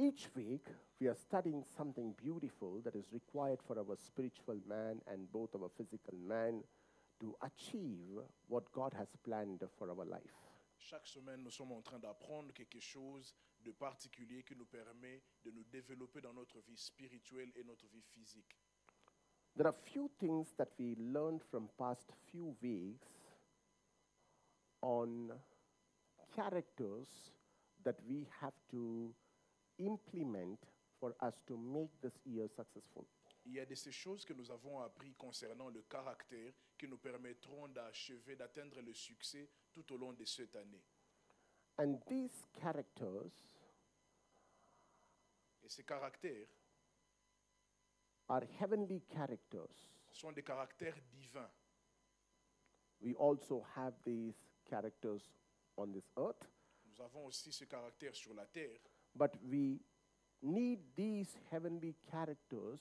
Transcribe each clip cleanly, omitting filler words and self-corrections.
Each week, we are studying something beautiful that is required for our spiritual man and both our physical man to achieve what God has planned for our life. Chaque semaine, nous sommes en train d'apprendre quelque chose de particulier qui nous permet de nous développer dans notre vie spirituelle et notre vie physique. There are few things that we learned from past few weeks on characters that we have to implement for us to make this year successful. Il y a de ces choses que nous avons appris concernant le caractère qui nous permettront d'achever, d'atteindre le succès tout au long de cette année. And these characters Et ces caractères are heavenly characters. sont des caractères divins. We also have these characters on this earth, Nous avons aussi ce caractère sur la terre, but we need these heavenly characters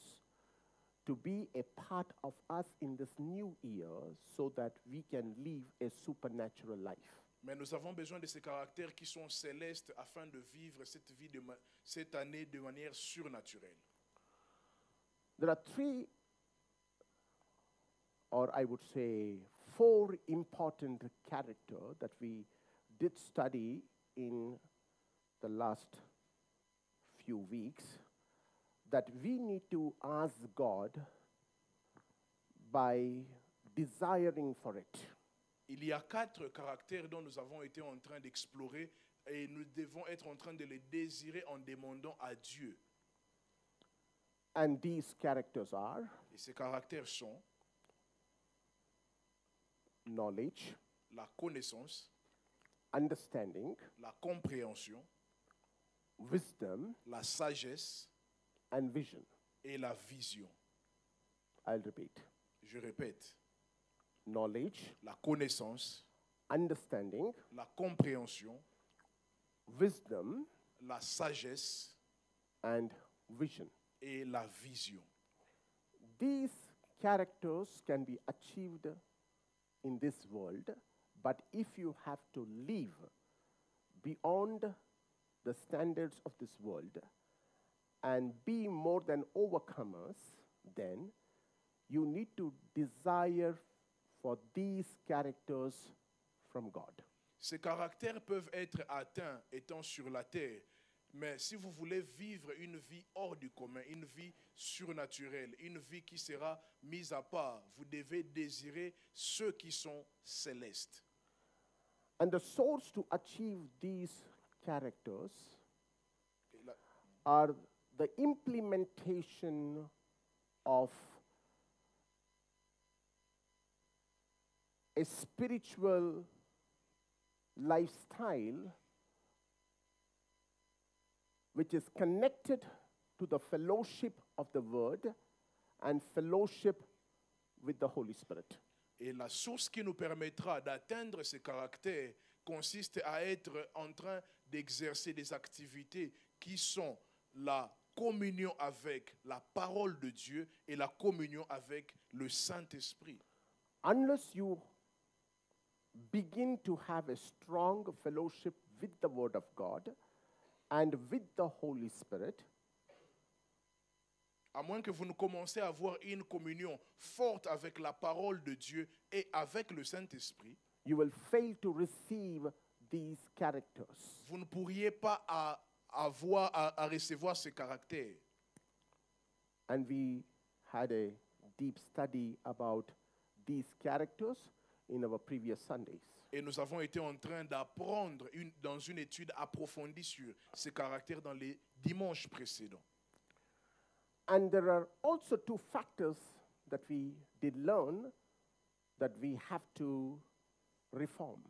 to be a part of us in this new year so that we can live a supernatural life. mais nous avons besoin de ces caractères qui sont célestes afin de vivre cette vie cette année de manière surnaturelle. There are three, or I would say four important characters that we did study in the last few weeks that we need to ask God by desiring for it. Il y a 4 caractères dont nous avons été en train d'explorer et nous devons être en train de les désirer en demandant à Dieu. And these characters are Et ces caractères sont knowledge, la connaissance, understanding, la compréhension, wisdom, la sagesse and vision. et la vision. I'll repeat. Je répète, Knowledge, la connaissance, understanding, la compréhension, wisdom, la sagesse and vision. et la vision. These characters can be achieved in this world, but if you have to live beyond the standards of this world and be more than overcomers, then you need to desire for these characters from God. Ces caractères peuvent être atteints étant sur la terre, mais si vous voulez vivre une vie hors du commun, une vie surnaturelle, une vie qui sera mise à part, vous devez désirer ceux qui sont célestes. And the source to achieve these characters Et la- are the implementation of a spiritual lifestyle which is connected to the fellowship of the Word and fellowship with the Holy Spirit. Et la source qui nous permettra d'atteindre ces caractères consiste à être en train d'exercer des activités qui sont la communion avec la parole de Dieu et la communion avec le Saint-Esprit. Unless you begin to have a strong fellowship with the Word of God and with the Holy Spirit, À moins que vous ne commencez à avoir une communion forte avec la parole de Dieu et avec le Saint-Esprit, you will fail to receive these characters. vous ne pourriez pas recevoir ces caractères. And we had a deep study about these characters in our previous Sundays. Et nous avons été en train d'apprendre dans une étude approfondie sur ces caractères dans les dimanches précédents. And there are also two factors that we did learn that we have to reform.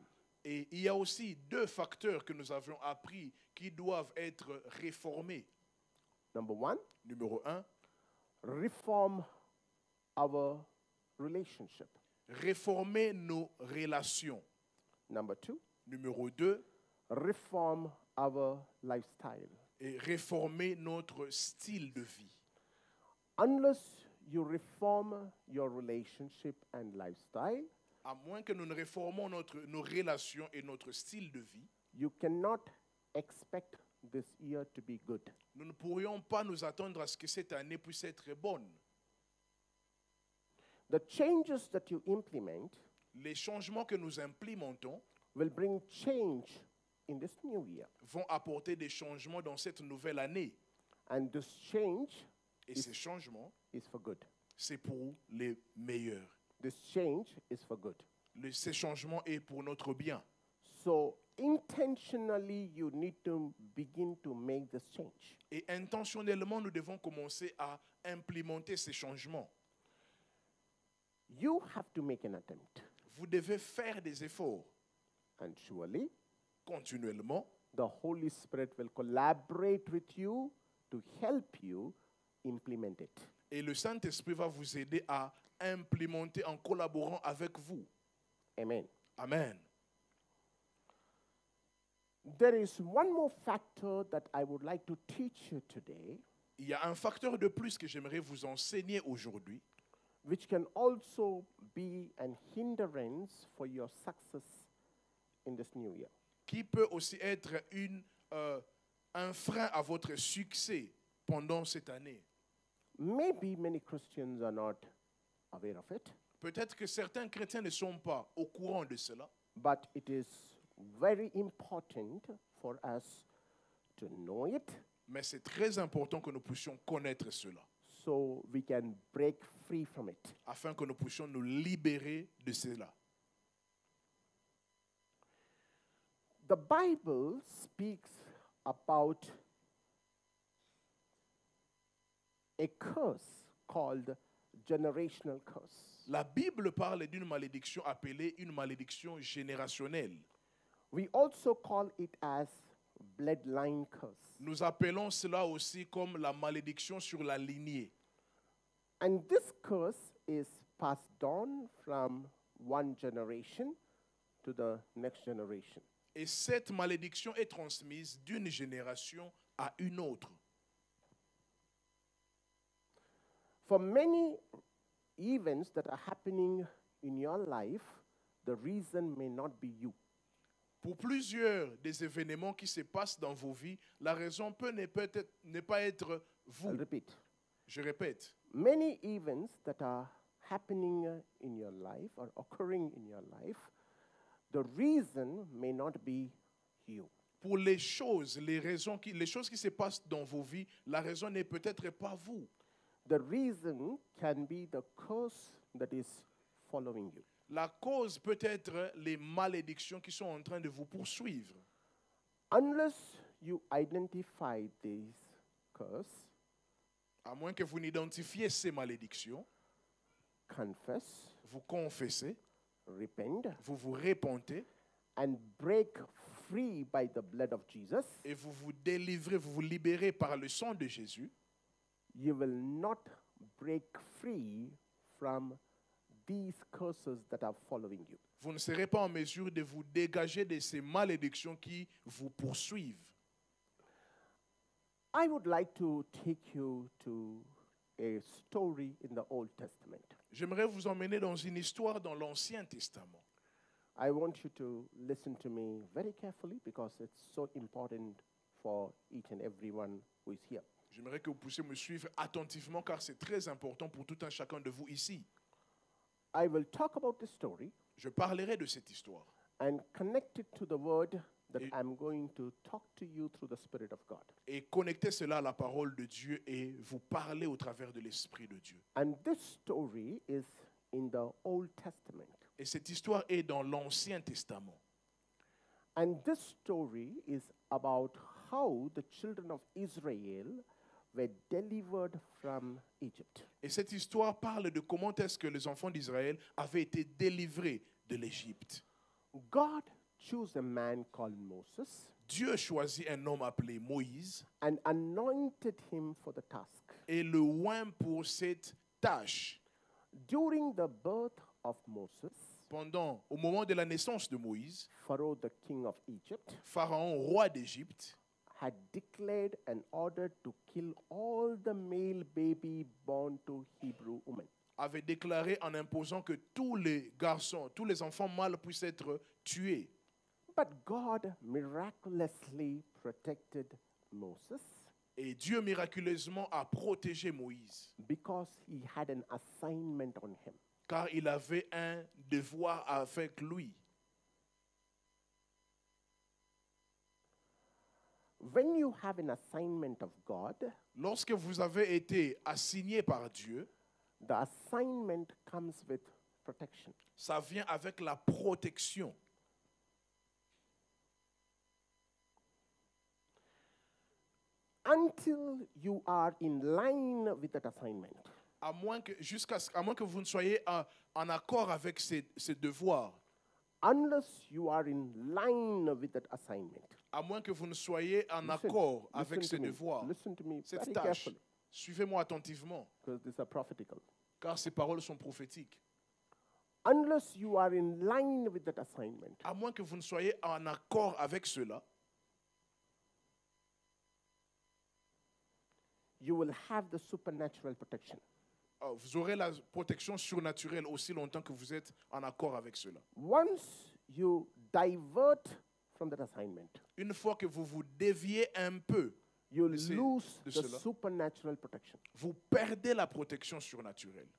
Et il y a aussi 2 facteurs que nous avions appris qui doivent être réformés. Number one, Numéro 1, reform our relationship. réformer nos relations. Number two, Numéro 2, reform our lifestyle. et réformer notre style de vie. Unless you reform your relationship and lifestyle, À moins que nous ne réformons nos relations et notre style de vie, you cannot expect this year to be good. nous pourrions pas nous attendre à ce que cette année puisse être bonne. The changes that you implement Les changements que nous implémentons will bring change in this new year. vont apporter des changements dans cette nouvelle année. And this change Et ces changements, is for good. c'est pour les meilleurs. This change is for good. Ces changements est pour notre bien. So intentionally, you need to begin to make this change. Et intentionnellement, nous devons commencer à implémenter ces changements. You have to make an attempt. Vous devez faire des efforts And surely, continuellement. the Holy Spirit will collaborate with you to help you implement it. Et le Saint-Esprit va vous aider à implémenter en collaborant avec vous. Amen. Amen. There is one more factor that I would like to teach you today, Il y a un facteur de plus que j'aimerais vous enseigner aujourd'hui, which can also be an hindrance for your success in this new year. qui peut aussi être un frein à votre succès pendant cette année. Maybe many Christians are not aware of it, Peut-être que certains chrétiens ne sont pas au courant de cela, but it is very important for us to know it mais c'est très important que nous puissions connaître cela, so we can break free from it. afin que nous puissions nous libérer de cela. The Bible speaks about a curse called generational curse. La Bible parle d'une malédiction appelée une malédiction générationnelle. We also call it as bloodline curse. Nous appelons cela aussi comme la malédiction sur la lignée. And this curse is passed on from one generation to the next generation. Et cette malédiction est transmise d'une génération à une autre. For many events that are happening in your life, the reason may not be you. Pour plusieurs des événements qui se passent dans vos vies, la raison peut ne pas être I'll vous. repeat. Je répète, Many events that are happening in your life or occurring in your life, the reason may not be you. pour les choses qui se passent dans vos vies, la raison n'est peut-être pas vous. The reason can be the curse that is following you. La cause peut être les malédictions qui sont en train de vous poursuivre. Unless you identify this curse, À moins que vous n'identifiez ces malédictions, confess, vous confessez, repent, vous vous repentez and break free by the blood of Jesus, et vous vous délivrez, vous vous libérez par le sang de Jésus, you will not break free from these curses that are following you. vous ne serez pas en mesure de vous dégager de ces malédictions qui vous poursuivent. I would like to take you to a story in the Old Testament. J'aimerais vous emmener dans une histoire dans l'Ancien Testament. I want you to listen to me very carefully because it's so important for each and everyone who is here. J'aimerais que vous puissiez me suivre attentivement car c'est très important pour tout un chacun de vous ici. I will talk about the story Je parlerai de cette histoire and connect it to the word that Et- I'm going to talk to you through the Spirit of God. et connecter cela à la parole de Dieu et vous parler au travers de l'Esprit de Dieu. And this story is in the Old Testament. Et cette histoire est dans l'Ancien Testament. And this story is about how the children of Israel were delivered from Egypt. Et cette histoire parle de comment est-ce que les enfants d'Israël avaient été délivrés de l'Égypte. God chose a man called Moses Dieu choisit un homme appelé Moïse and anointed him for the task. et le oint pour cette tâche. During the birth of Moses, Au moment de la naissance de Moïse, Pharaoh, the king of Egypt, Pharaon, roi d'Égypte, had declared an order to kill all the male baby born to Hebrew women. avait déclaré en imposant que tous les garçons, tous les enfants mâles puissent être tués. But God miraculously protected Moses, Et Dieu miraculeusement a protégé Moïse, because he had an assignment on him. car il avait un devoir avec lui. When you have an assignment of God, Lorsque vous avez été assigné par Dieu, the assignment comes with protection. ça vient avec la protection. Until you are in line with that assignment, À moins que vous ne soyez en accord avec ces devoirs, unless you are in line with that assignment, à moins que vous ne soyez en Listen- accord avec listen ces to me, devoirs, listen to me cette very tâche, carefully, suivez-moi attentivement, because these are prophetical. car ces paroles sont prophétiques. Unless you are in line with that assignment, À moins que vous ne soyez en accord avec cela, you will have the supernatural protection. vous aurez la protection surnaturelle aussi longtemps que vous êtes en accord avec cela. Once you divert from that assignment, Une fois que vous vous déviez un peu, you de ces- lose de the cela. supernatural protection. vous perdez la protection surnaturelle.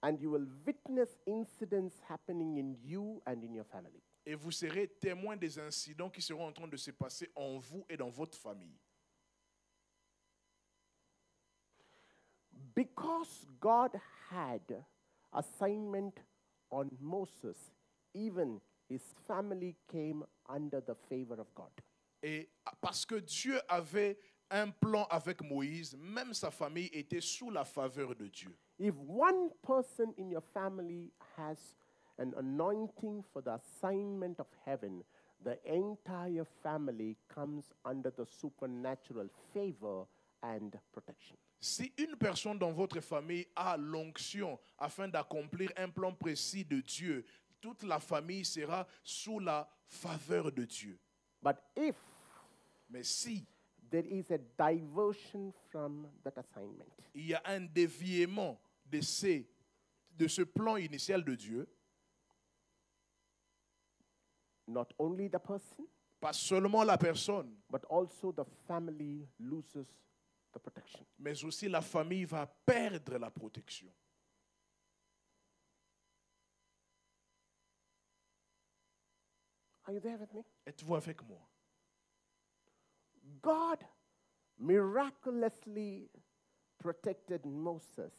And you will witness incidents happening in you and in your family. Et vous serez témoin des incidents qui seront en train de se passer en vous et dans votre famille. Because God had assignment on Moses, even his family came under the favor of God. Et parce que Dieu avait un plan avec Moïse, même sa famille était sous la faveur de Dieu. If one person in your family has an anointing for the assignment of heaven, the entire family comes under the supernatural favor and protection. Si une personne dans votre famille a l'onction afin d'accomplir un plan précis de Dieu, toute la famille sera sous la faveur de Dieu. But if Mais si there is a diversion from that assignment, il y a un déviement de ce plan initial de Dieu, not only the person, pas seulement la personne, but also the family loses the protection. mais aussi la famille va perdre la protection. Are you there with me? Êtes-vous avec moi? God miraculously protected Moses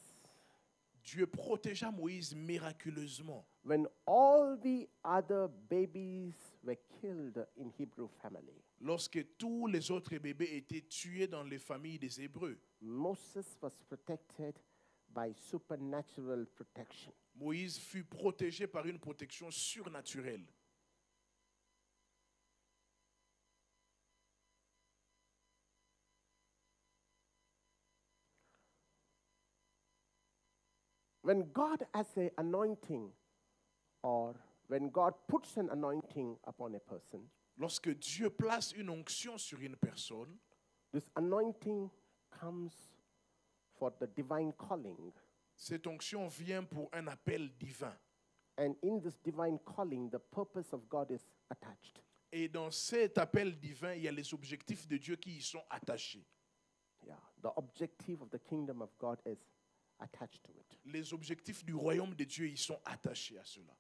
Dieu protégea Moïse miraculeusement when all the other babies were killed in Hebrew family. lorsque tous les autres bébés étaient tués dans les familles des Hébreux. Moses was protected by supernatural protection. Moïse fut protégé par une protection surnaturelle. When God has an anointing, or when God puts an anointing upon a person, Lorsque Dieu place une onction sur une personne, this anointing comes for the divine calling. cette onction vient pour un appel divin. And in this divine calling, the purpose of God is attached. Et dans cet appel divin, il y a les objectifs de Dieu qui y sont attachés. Yeah, the objective of the kingdom of God is attached to it. Les objectifs du royaume de Dieu y sont attachés à cela.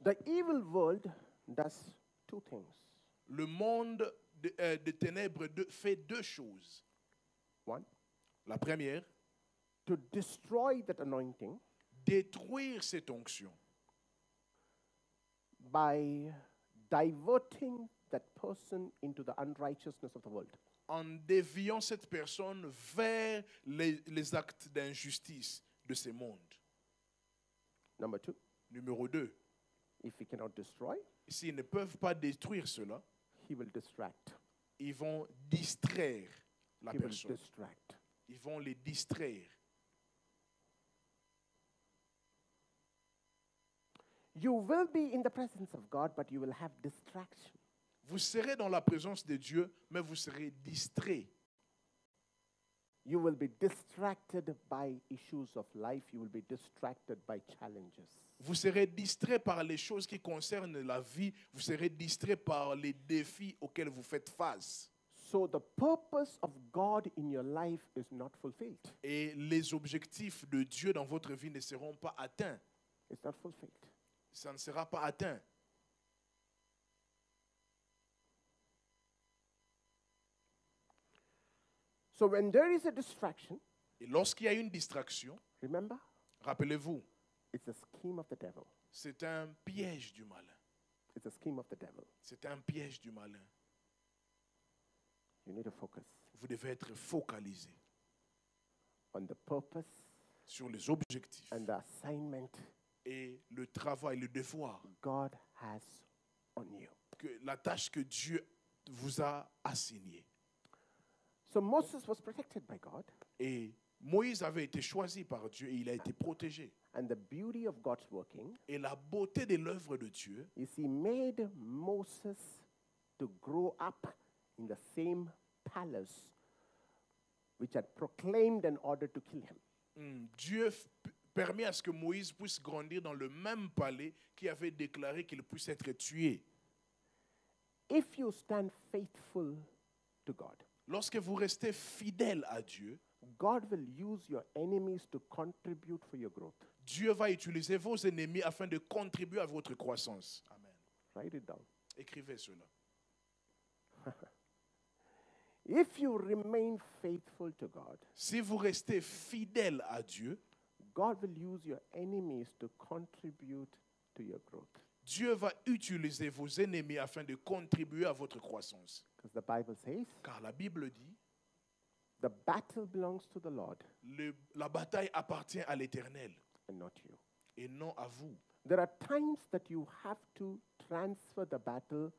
The evil world does two things. Le monde de ténèbres fait deux choses. One, La première, to destroy that anointing détruire cette onction by diverting that person into the unrighteousness of the world. en déviant cette personne vers les actes d'injustice de ce monde. Number two, Numéro 2, if he cannot destroy, s'ils ne peuvent pas détruire cela, he will distract. ils vont distraire la He will personne. distract. Ils vont les distraire. You will be in the presence of God, but you will have distraction. Vous serez dans la présence de Dieu, mais vous serez distrait. You will be distracted by issues of life. You will be distracted by challenges. Vous serez distrait par les choses qui concernent la vie. Vous serez distrait par les défis auxquels vous faites face. So the purpose of God in your life is not fulfilled. Et les objectifs de Dieu dans votre vie ne seront pas atteints. It's not fulfilled. Ça ne sera pas atteint. So when there is a distraction, Et lorsqu'il y a une distraction, remember, rappelez-vous, it's a scheme of the devil. c'est un piège du malin. It's a scheme of the devil. C'est un piège du malin. You need to focus Vous devez être focalisé on the purpose sur les objectifs and the assignment et le travail, le devoir, God has on you. la tâche que Dieu vous a assignée. So Moses was protected by God, Et Moïse avait été choisi par Dieu et il a été protégé. and the beauty of God's working Et la beauté de l'œuvre de Dieu, is he made Moses to grow up in the same palace which had proclaimed an order to kill him. Dieu permet à ce que Moïse puisse grandir dans le même palais qui avait déclaré qu'il puisse être tué. If you stand faithful to God, Lorsque vous restez fidèle à Dieu, God will use your enemies to contribute for your growth. Dieu va utiliser vos ennemis afin de contribuer à votre croissance. Amen. Write it down. Écrivez cela. If you remain faithful to God, Si vous restez fidèle à Dieu, God will use your enemies to contribute to your growth. Dieu va utiliser vos ennemis afin de contribuer à votre croissance. Because the Bible says, Car la Bible dit, the battle belongs to the Lord la bataille appartient à l'Éternel and not you. et non à vous. There are times that you have to transfer the battle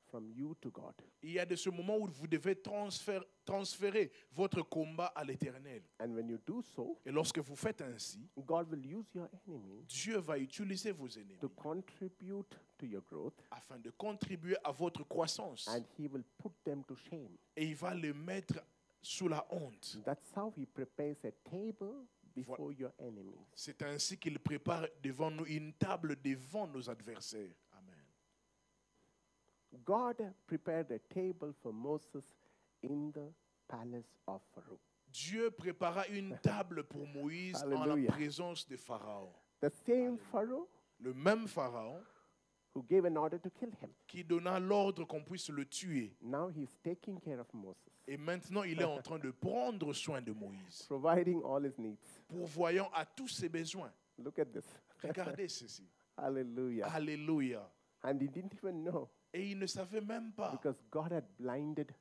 from you to God. Il y a de ce moment où vous devez transférer votre combat à l'Éternel. And when you do so, Et lorsque vous faites ainsi, God will use your enemy Dieu va utiliser vos ennemis to contribute to your growth, afin de contribuer à votre croissance. and he will put them to shame. Et il va les mettre sous la honte. That's how he prepares a table before your enemies. C'est ainsi qu'il prépare devant nous une table devant nos adversaires. Amen. God prepared a table for Moses in the palace of Pharaoh. Dieu prépara une table pour Moïse en la Alléluia. présence de Pharaon. The same Pharaoh Le même Pharaon who gave an order to kill him. qui donna l'ordre qu'on puisse le tuer. Now he's taking care of Moses, Et maintenant, il est en train de prendre soin de Moïse, providing all his needs. pourvoyant à tous ses besoins. Look at this. Regardez ceci. Hallelujah. Alléluia. And he didn't even know Et il ne savait même pas, because God had blinded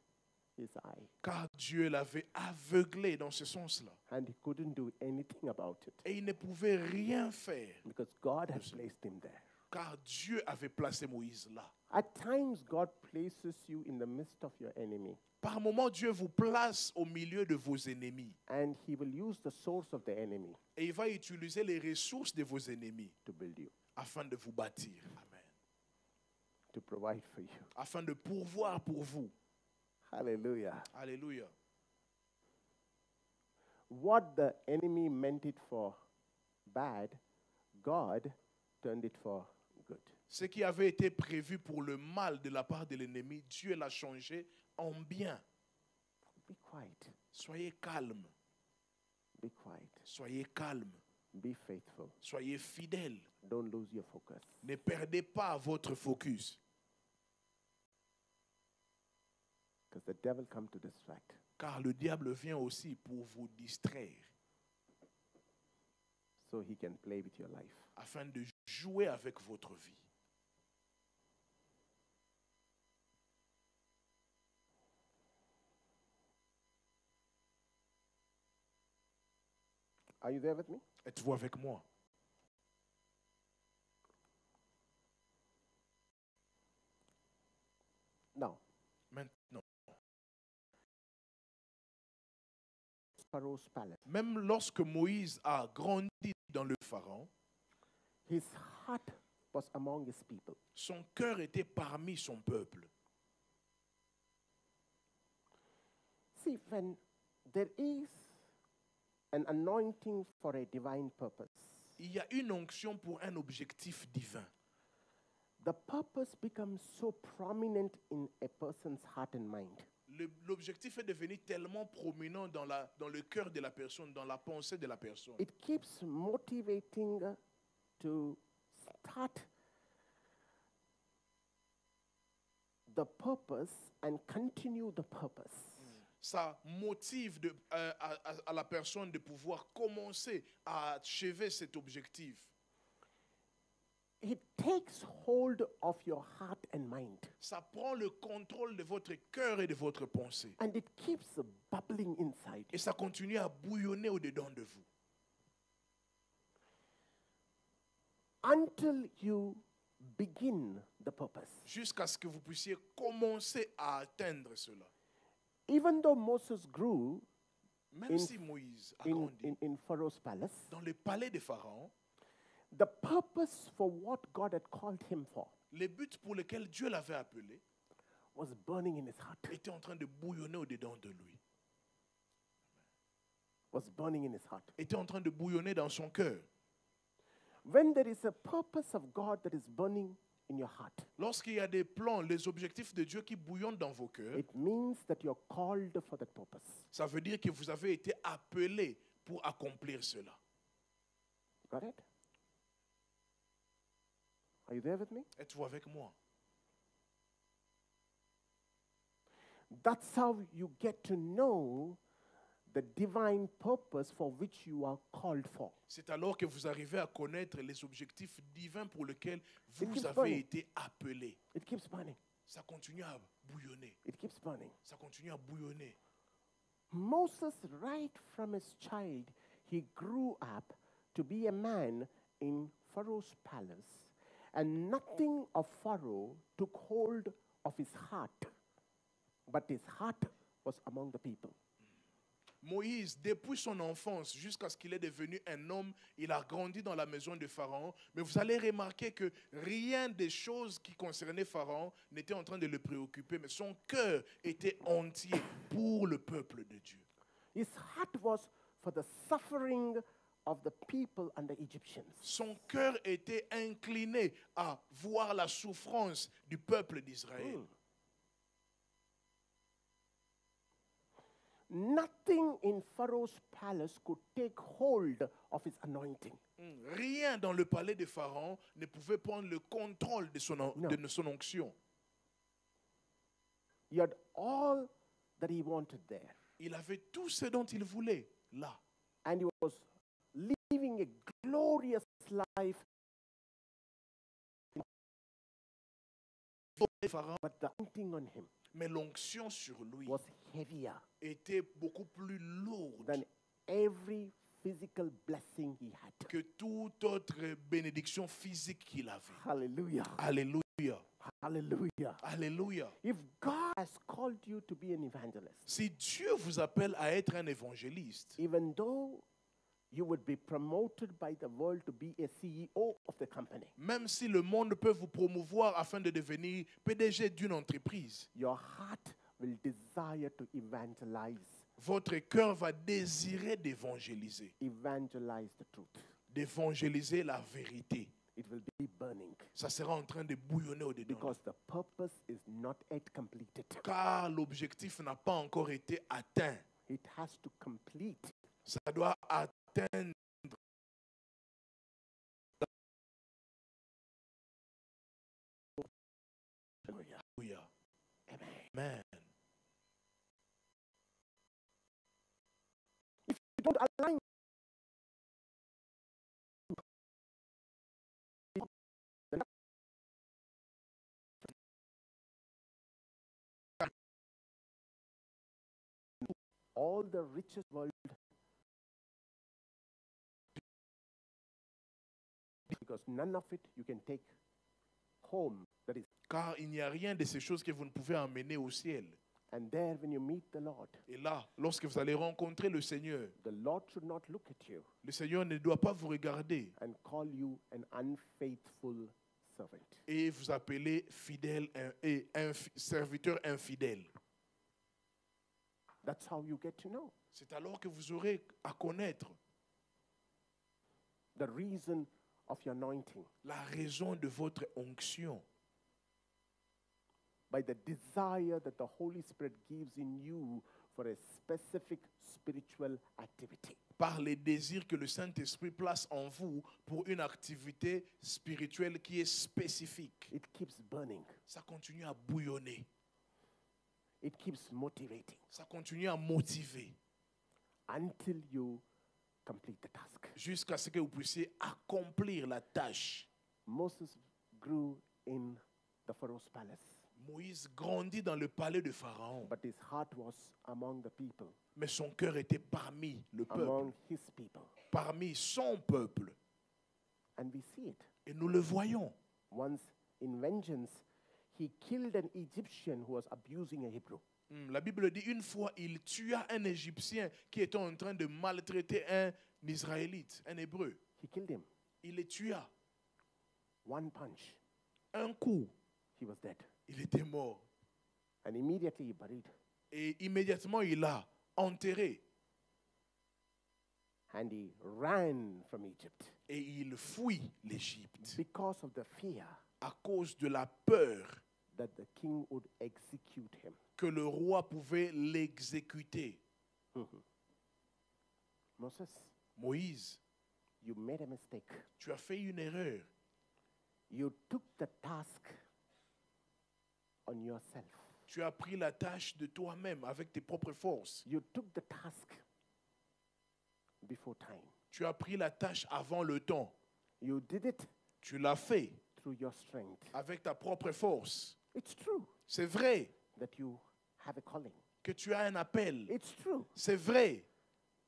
his eye car Dieu l'avait aveuglé dans ce sens-là. and he couldn't do anything about it Et il ne pouvait rien faire, because God had placed him there. car Dieu avait placé Moïse là. At times, God places you in the midst of your enemy, Par moments, Dieu vous place au milieu de vos ennemis. and he will use the source of the enemy Et il va utiliser les ressources de vos ennemis to build you, afin de vous bâtir. Amen. to provide for you. Afin de pourvoir pour vous. Hallelujah. Alléluia. What the enemy meant it for bad, God turned it for good. Ce qui avait été prévu pour le mal de la part de l'ennemi, Dieu l'a changé en bien. Be quiet. Soyez calme. Be quiet. Soyez calme. Be faithful. Soyez fidèle. Don't lose your focus. Ne perdez pas votre focus. Because the devil comes to distract. Car le diable vient aussi pour vous distraire, So he can play with your life. afin de jouer avec votre vie. Are you there with me? Êtes-vous avec moi? Now, Maintenant, Pharaoh's palace. même lorsque Moïse a grandi dans le Pharaon, His heart was among his people. son cœur était parmi son peuple. See, when there is an anointing for a divine purpose, il y a une onction pour un objectif divin. the purpose becomes so prominent in a person's heart and mind L'objectif est devenu tellement prominent dans le cœur de la personne, dans la pensée de la personne. it keeps motivating to start the purpose and continue the purpose. Ça motive à la personne de pouvoir commencer à achever cet objectif. It takes hold of your heart and mind, Ça prend le contrôle de votre cœur et de votre pensée. and it keeps bubbling inside. Et ça continue à bouillonner au-dedans de vous. Until you begin the purpose. Jusqu'à ce que vous puissiez commencer à atteindre cela. Even though Moses grew Même In- si Moïse a in, grandi in Pharaoh's palace, dans le palais de Pharaon, the purpose for what God had called him for les buts pour lesquels Dieu l'avait appelé was burning in his heart. étaient en train de bouillonner au-dedans de lui. Was burning in his heart. Étaient en train de bouillonner dans son cœur. When there is a purpose of God that is burning in your heart, Lorsqu'il y a des plans, les objectifs de Dieu qui bouillonnent dans vos cœurs, it means that you're called for that purpose. ça veut dire que vous avez été appelé pour accomplir cela. Got it? Are you there with me? Êtes-vous avec moi? That's how you get to know the divine purpose for which you are called for. C'est alors que vous arrivez à connaître les objectifs divins pour lesquels vous keeps avez burning. été appelé. It keeps burning. Ça continue à bouillonner. It keeps burning. Ça continue à bouillonner. Moses, right from his child, he grew up to be a man in Pharaoh's palace, and nothing of Pharaoh took hold of his heart, but his heart was among the people. Moïse, depuis son enfance jusqu'à ce qu'il est devenu un homme, il a grandi dans la maison de Pharaon. Mais vous allez remarquer que rien des choses qui concernaient Pharaon n'était en train de le préoccuper, mais son cœur était entier pour le peuple de Dieu. His heart was for the suffering of the people and the Egyptians. Son cœur était incliné à voir la souffrance du peuple d'Israël. Nothing in Pharaoh's palace could take hold of his anointing. Rien dans le palais de Pharaon ne pouvait prendre le contrôle de son onction. He had all that he wanted there. Il avait tout ce dont il voulait là. And he was living a glorious life, Pharaon, but the anointing on him mais l'onction sur lui was heavier était beaucoup plus lourde than every physical blessing he had. que toute autre bénédiction physique qu'il avait. Hallelujah. Alléluia. Hallelujah. Alléluia. If God has called you to be an evangelist, Si Dieu vous appelle à être un évangéliste, even though you would be promoted by the world to be a CEO of the company, même si le monde peut vous promouvoir afin de devenir PDG d'une entreprise, your heart will desire to evangelize. votre cœur va désirer d'évangéliser, Evangelize the truth. d'évangéliser la vérité. It will be burning Ça sera en train de bouillonner au-dedans. because the purpose is not yet completed. Car l'objectif n'a pas encore été atteint. It has to complete. Ça doit atteindre. Alléluia. Amen. You don't align. All the richest world, because none of it you can take home. That is, Car il n'y a rien de ces choses que vous ne pouvez emmener au ciel. and there when you meet the Lord, Et là, lorsque vous allez rencontrer le Seigneur, the Lord should not look at you le Seigneur ne doit pas vous regarder and call you an unfaithful servant. et vous appeler fidèle et serviteur infidèle. That's how you get to know. C'est alors que vous aurez à connaître the reason of your anointing, la raison de votre onction, by the desire that the Holy Spirit gives in you for a specific spiritual activity. par les désirs que le Saint-Esprit place en vous pour une activité spirituelle qui est spécifique. It keeps burning. Ça continue à bouillonner, It keeps motivating ça continue à motiver until you complete the task. jusqu'à ce que vous puissiez accomplir la tâche. Moses grew in the Pharaoh's palace, Moïse grandit dans le palais de Pharaon, but his heart was among the people, mais son cœur était parmi le peuple, among his people. parmi son peuple. And we see it. Et nous le voyons. Once, in vengeance, he killed an Egyptian who was abusing a Hebrew. La Bible dit une fois, il tua un Égyptien qui était en train de maltraiter un Israélite, un Hébreu. He killed him. Il le tua. One punch, Un coup, he was dead. il était mort. And immediately he buried. Et immédiatement, il l'a enterré. And he ran from Egypt Et il fuit l'Égypte because of the fear à cause de la peur that the king would execute him. que le roi pouvait l'exécuter. Moses, Moïse, you made a mistake. tu as fait une erreur. You took the task on yourself. Tu as pris la tâche de toi-même avec tes propres forces. You took the task before time. Tu as pris la tâche avant le temps. You did it Tu l'as fait through your strength. avec ta propre force. It's true C'est vrai that you have a calling. que tu as un appel. It's true C'est vrai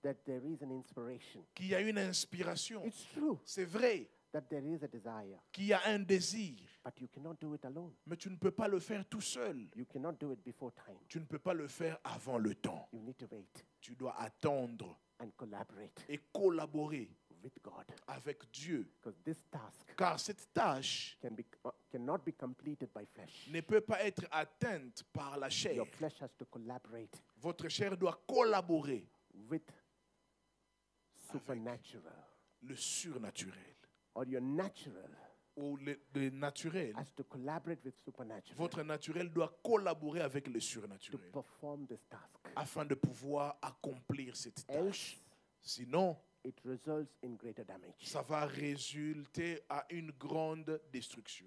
that there is an inspiration. qu'il y a une inspiration. It's true C'est vrai that there is a desire. qu'il y a un désir. But you cannot do it alone. Mais tu ne peux pas le faire tout seul. You cannot do it before time. Tu ne peux pas le faire avant le temps. You need to wait Tu dois attendre and collaborate et collaborer with God. avec Dieu. Because this task Car cette tâche cannot be completed by flesh. ne peut pas être atteinte par la chair. Your flesh has to collaborate Votre chair doit collaborer with supernatural. le surnaturel Or your natural ou le naturel. has to collaborate with supernatural Votre naturel doit collaborer avec le to surnaturel perform this task. afin de pouvoir accomplir cette tâche. Else, Sinon, it results in greater damage. ça va résulter à une grande destruction.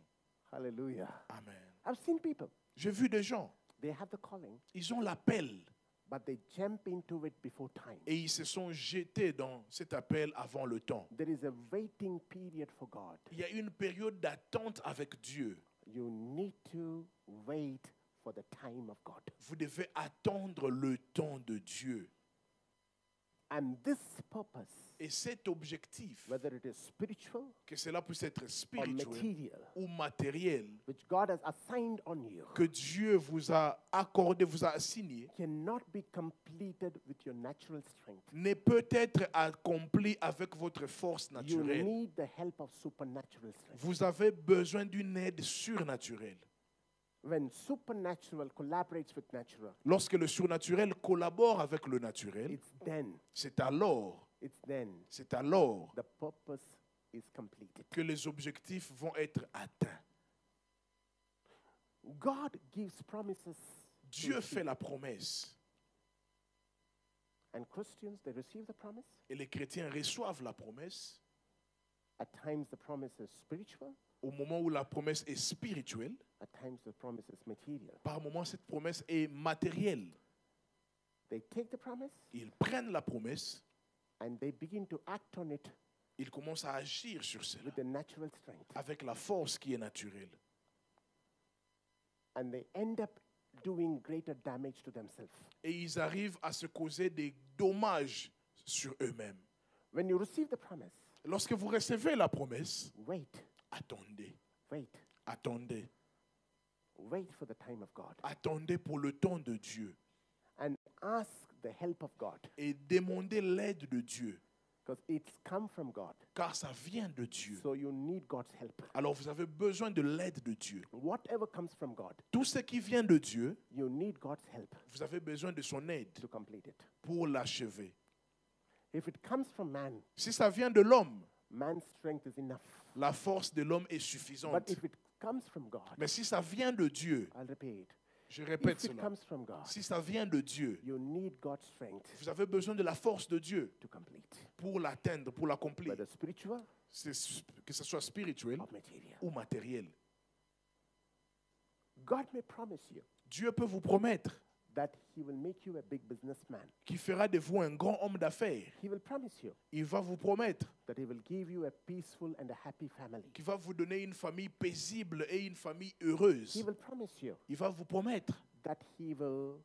Hallelujah. Amen. I've seen people, J'ai vu des gens, they have the calling, ils ont l'appel but they jump into it before time. et ils se sont jetés dans cet appel avant le temps. There is a waiting period for God. Il y a une période d'attente avec Dieu. You need to wait for the time of God. Vous devez attendre le temps de Dieu. And this purpose, Et cet objectif, whether it is spiritual que cela puisse être or spirituel material, ou matériel, which God has assigned on you, que Dieu vous a accordé, vous a assigné, cannot be completed with your natural strength. ne peut être accompli avec votre force You naturelle. need the help of supernatural strength. Vous avez besoin d'une aide surnaturelle. When supernatural collaborates with natural, Lorsque le surnaturel collabore avec le naturel, it's then c'est alors the purpose is completed. que les objectifs vont être atteints. God gives promises. Dieu fait la promesse And Christians, they receive the promise. et les chrétiens reçoivent la promesse. At times the promise is spiritual. Au moment où la promesse est spirituelle, At times the promise is material. par moment cette promesse est matérielle. They take the promise Ils prennent la promesse, and they begin to act on it ils commencent à agir sur cela with the natural strength. avec la force qui est naturelle. And they end up doing greater damage to themselves. Et ils arrivent à se causer des dommages sur eux-mêmes. When you receive the promise, Lorsque vous recevez la promesse, wait, attendez, wait, attendez, wait for the time of God. attendez pour le temps de Dieu And ask the help of God. et demandez l'aide de Dieu. Because it's come from God. car ça vient de Dieu. So you need God's help. Alors vous avez besoin de l'aide de Dieu. Whatever comes from God, Tout ce qui vient de Dieu, you need God's help vous avez besoin de son aide to complete it. pour l'achever. If it comes from man, Si ça vient de l'homme, man's strength is enough. la force de l'homme est But suffisante. if it comes from God, Mais si ça vient de Dieu, I'll repeat. je répète If it cela, comes from God, si ça vient de Dieu, you need God's strength vous avez besoin de la force de Dieu to complete, pour l'atteindre, pour l'accomplir, whether spiritual que ce soit spirituel or material. ou matériel. God may promise you Dieu peut vous promettre that He will make you a big businessman. qu'il fera de vous un grand homme d'affaires. He will promise you Il va vous promettre that He will give you a peaceful and a happy family. qu'il va vous donner une famille paisible et une famille heureuse. He will promise you Il va vous promettre. that He will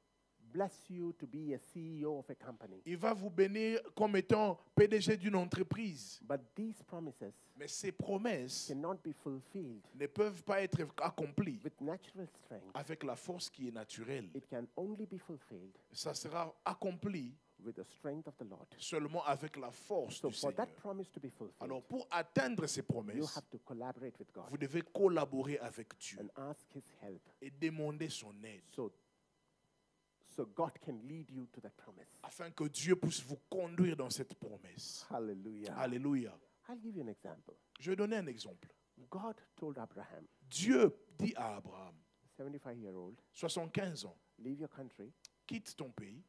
bless you to be a CEO of a company. Il va vous bénir comme étant PDG d'une entreprise. But these promises Mais ces promesses cannot be fulfilled ne peuvent pas être accomplies with natural strength. avec la force qui est naturelle. It can only be fulfilled Ça sera accompli with the strength of the Lord. seulement avec la force So du for Seigneur. that promise to be fulfilled, Alors pour atteindre ces you promesses, have to collaborate with God vous devez collaborer avec Dieu and ask His help et demander son aide so God can lead you to that promise. afin que Dieu puisse vous conduire dans cette promesse. Hallelujah. Alléluia. I'll give you an example. Je vais donner un exemple. God told Abraham, Dieu dit à Abraham, 75-year-old, 75 ans, leave your country, quitte ton pays,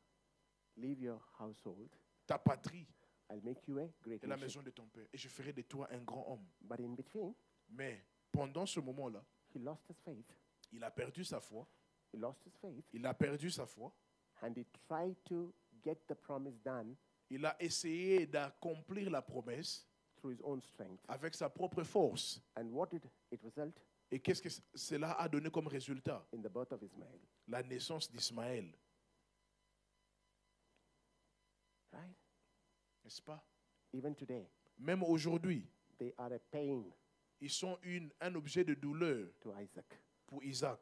leave your household, ta patrie I'll make you a great et la nation. maison de ton père, et je ferai de toi un grand homme. But in between, Mais pendant ce moment-là, he lost his faith. il a perdu sa foi. He lost his faith, Il a perdu sa foi. and he tried to get the promise done Il a essayé d'accomplir la promesse through his own strength. avec sa propre force. And what did it result? Et qu'est-ce que cela a donné comme résultat? In the birth of Ismail. La naissance d'Ismaël. Right? N'est-ce pas? Even today, Même aujourd'hui, they are a pain ils sont un objet de douleur to Isaac. pour Isaac.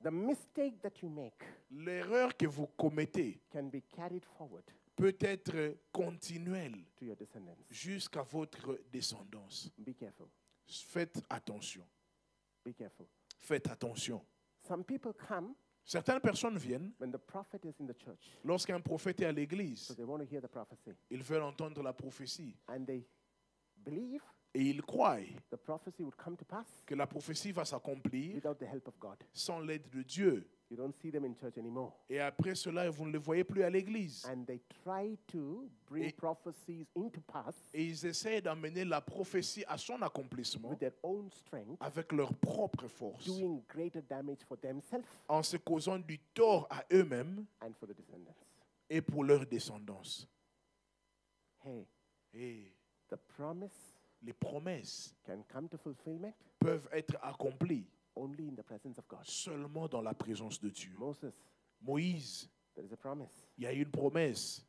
The mistake that you make L'erreur que vous commettez can be carried forward peut être continuelle to your descendants. jusqu'à votre descendance. Be careful. Faites attention. Be careful. Faites attention. Some people come Certaines personnes viennent when the prophet is in the church. lorsqu'un prophète est à So l'église. they want to hear the prophecy. Ils veulent entendre la prophétie. And they believe Et ils croient the prophecy would come to pass que la prophétie va s'accomplir without the help of God. sans l'aide de Dieu. You don't see them in church anymore. Et après cela, vous ne les voyez plus à l'église. And they try to bring Et- prophecies into pass Et ils essaient d'amener la prophétie à son accomplissement with their own strength, avec leur propre force, doing greater damage for themselves en se causant du tort à eux-mêmes and for the descendants. et pour leur descendance. Hey, Et the promise les promesses can come to fulfillment peuvent être accomplies only in the presence of God. seulement dans la présence de Dieu. Moses, Moïse, there is a promise. il y a une promesse.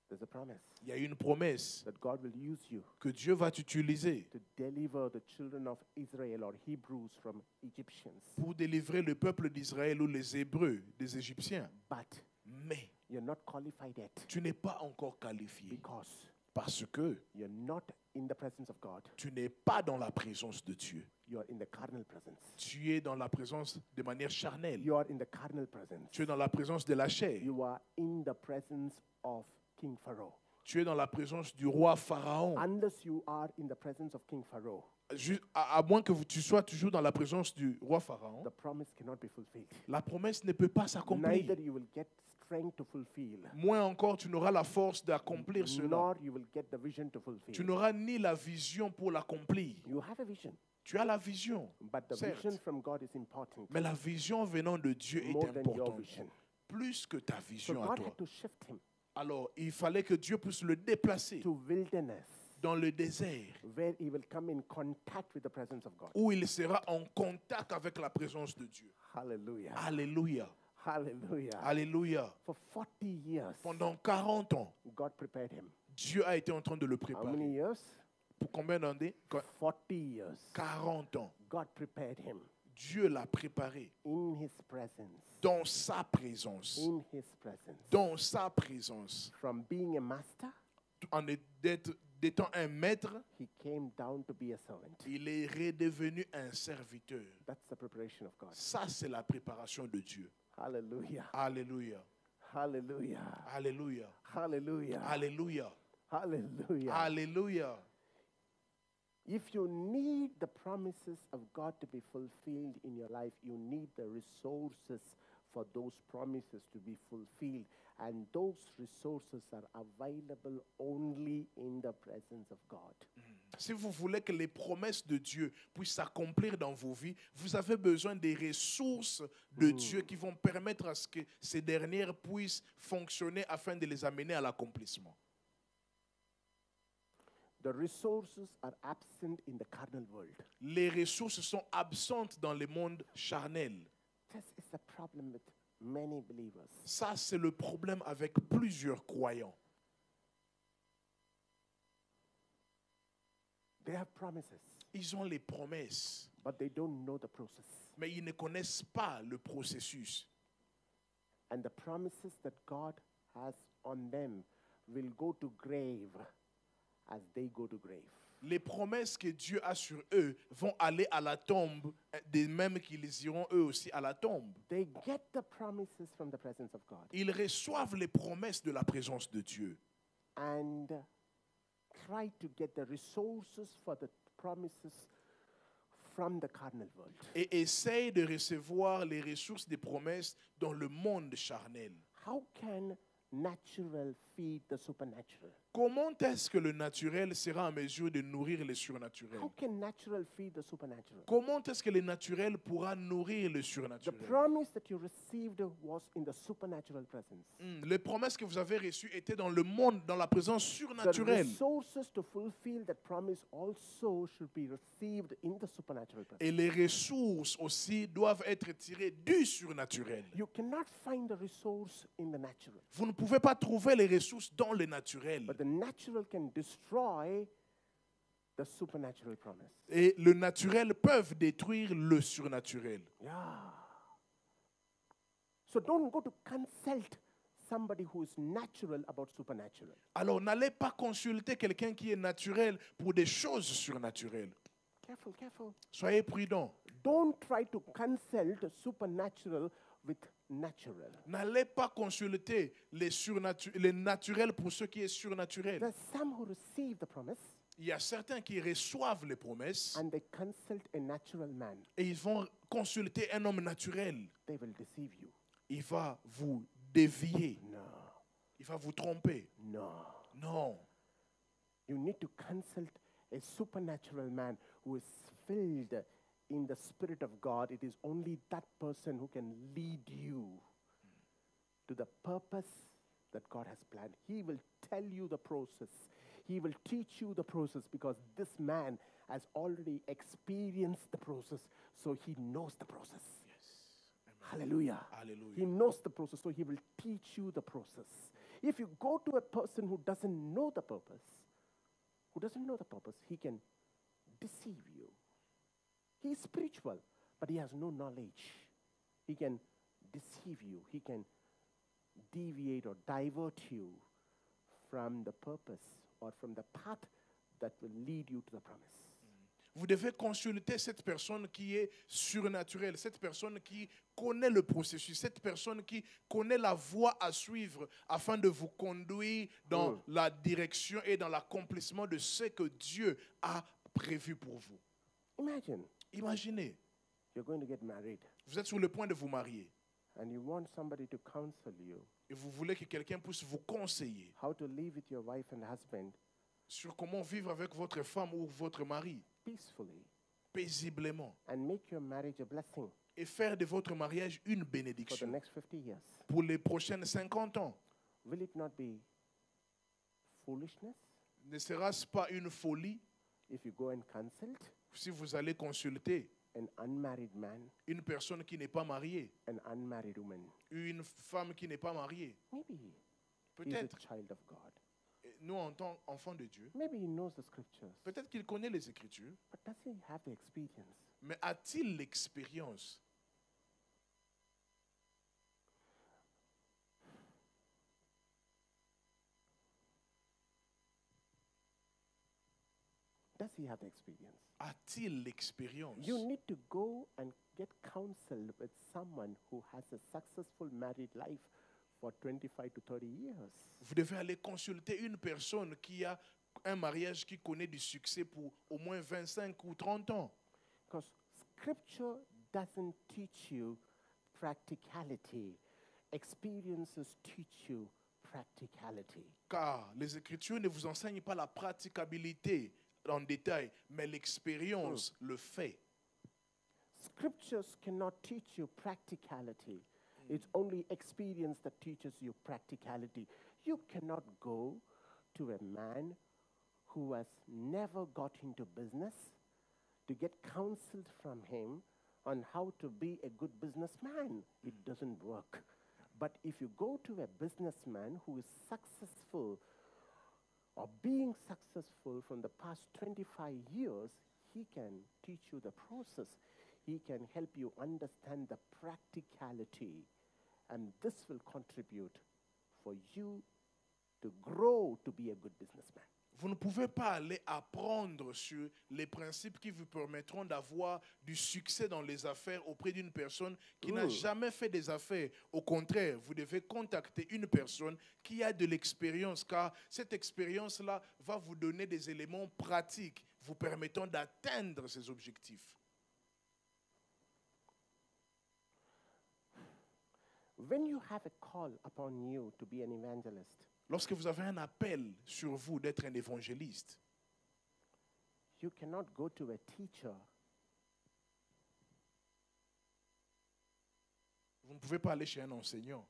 There's a promise Il y a une promesse that God will use you que Dieu va t'utiliser to deliver the children of Israel or Hebrews from Egyptians. pour délivrer le peuple d'Israël ou les Hébreux des Égyptiens. But Mais you're not qualified yet tu n'es pas encore qualifié because parce que you're not in the presence of God. tu n'es pas dans la présence de Dieu. You are in the carnal presence. Tu es dans la présence de manière charnelle. You are in the carnal presence. Tu es dans la présence de la chair. You are in the presence of King Pharaoh. Tu es dans la présence du roi Pharaon. Unless you are in the presence of King Pharaoh, À moins que tu sois toujours dans la présence du roi Pharaon, the promise cannot be fulfilled. la promesse ne peut pas s'accomplir. Neither you will get strength to fulfill, Moins encore, tu n'auras la force d'accomplir cela. nor you will get the vision to Tu fulfill. n'auras ni la vision pour l'accomplir. You have a vision, Tu as la vision, but the certes, vision from God is important mais la vision venant de Dieu est more than your importante, vision. plus que ta So vision à God toi. had to shift him Alors, il fallait que Dieu puisse le déplacer to wilderness, dans le désert, where he will come in contact with the presence of God. où il sera en contact avec la présence de Dieu. Hallelujah. Alléluia. Hallelujah. Alléluia. For 40 years, Pendant 40 ans, God prepared him. Dieu a été en train de le How many préparer. years? Pour combien d'années? 40 years. 40 ans. God prepared him. Dieu l'a préparé in His presence. dans sa présence. In His presence. Dans sa présence. From being a master, D'étant un maître, He came down to be a servant. il est redevenu un serviteur. That's the preparation of God. Ça, c'est la préparation de Dieu. Hallelujah. Alléluia. Hallelujah. Alléluia. Hallelujah. Alléluia. Hallelujah. Alléluia. If you need the promises of God to be fulfilled in your life, you need the resources for those promises to be fulfilled. And those resources are available only in the presence of God. Si vous voulez que les promesses de Dieu puissent s'accomplir dans vos vies, vous avez besoin des ressources de Dieu qui vont permettre à ce que ces dernières puissent fonctionner afin de les amener à l'accomplissement. The resources are absent in the carnal world. Les ressources sont absentes dans le monde charnel. This is the problem with many believers. Ça, c'est le problème avec plusieurs croyants. They have promises, Ils ont les promesses, but they don't know the process. mais ils ne connaissent pas le processus. And the promises that God has on them will go to grave as they go to grave. Les promesses que Dieu a sur eux vont aller à la tombe, de même qu'ils iront eux aussi à la tombe. They get the promises from the presence of God Ils reçoivent les promesses de la présence de Dieu and try to get the resources for the promises from the carnal world. et essayent de recevoir les ressources des promesses dans le monde charnel. How can natural feed the supernatural? Comment est-ce que le naturel sera en mesure de nourrir le surnaturel? How can natural feed the supernatural? Comment est-ce que le naturel pourra nourrir le The surnaturel? promise that you received was in the supernatural presence. Les promesses que vous avez reçues étaient dans le monde, dans la présence The surnaturelle. resources to fulfill that promise also should be received in the supernatural presence. Et les ressources aussi doivent être tirées du surnaturel. You cannot find the resource in the natural, Vous ne pouvez pas trouver les ressources dans le naturel. but the natural can destroy the supernatural promise. Et le naturel peuvent détruire le surnaturel. Yeah. So don't go to consult somebody who is natural about supernatural. Alors n'allez pas consulter quelqu'un qui est naturel pour des choses surnaturelles. Careful, careful. Soyez prudents. Don't try to consult supernatural with natural. N'allez pas consulter les naturels pour ce qui est surnaturel. There's some who receive the promise Il y a certains qui reçoivent les promesses and they consult a natural man. et ils vont consulter un homme naturel. They will deceive you. Il va vous dévier. No, Il va vous tromper. no. Non. You need to consult a supernatural man who is filled in the Spirit of God. It is only that person who can lead you to the purpose that God has planned. He will tell you the process. He will teach you the process because this man has already experienced the process, so he knows the process. Hallelujah. He Alléluia. knows the process, so he will teach you the process. If you go to a person who doesn't know the purpose, he can deceive you. He is spiritual, but he has no knowledge. He can deceive you. He can deviate or divert you from the purpose or from the path that will lead you to the promise. Vous devez consulter cette personne qui est surnaturelle, cette personne qui connaît le processus, cette personne qui connaît la voie à suivre afin de vous conduire dans la direction et dans l'accomplissement de ce que Dieu a prévu pour vous. Imagine Imaginez, you're going to get married vous êtes sur le point de vous marier and you want somebody to counsel you et vous voulez que quelqu'un puisse vous conseiller how to live with your wife and husband sur comment vivre avec votre femme ou votre mari peacefully paisiblement and make your marriage a blessing et faire de votre mariage une for the bénédiction next 50 years. pour les prochaines 50 ans. Will it not be foolishness Ne sera-ce pas une folie if you go and consult si vous allez consulter an unmarried man, une personne qui n'est pas mariée, an unmarried woman? une femme qui n'est pas mariée? Maybe he is a Peut-être. child of God. nous en tant qu'enfants de Dieu, maybe he knows the scriptures, peut-être qu'il connaît les Écritures, but does he have the experience? mais a-t-il l'expérience? Does he have the experience? A-t-il l'expérience? You need to go and get counsel with someone who has a successful married life for 25 to 30 years. Vous devez aller consulter une personne qui a un mariage qui connaît du succès pour au moins 25 ou 30 ans. Because scripture doesn't teach you practicality. Experiences teach you practicality. Car les Écritures ne vous enseignent pas la praticabilité en détail, mais l'expérience le fait. Scriptures cannot teach you practicality. It's only experience that teaches you practicality. You cannot go to a man who has never got into business to get counseled from him on how to be a good businessman. It doesn't work. But if you go to a businessman who is successful or being successful from the past 25 years, he can teach you the process. He can help you understand the practicality. And this will contribute for you to grow to be a good businessman. Vous ne pouvez pas aller apprendre sur les principes qui vous permettront d'avoir du succès dans les affaires auprès d'une personne qui n'a jamais fait des affaires. Au contraire, vous devez contacter une personne qui a de l'expérience, car cette expérience-là va vous donner des éléments pratiques vous permettant d'atteindre ces objectifs. When you have a call upon you to be an evangelist, Lorsque vous avez un appel sur vous d'être un évangéliste, you cannot go to a teacher vous ne pouvez pas aller chez un enseignant.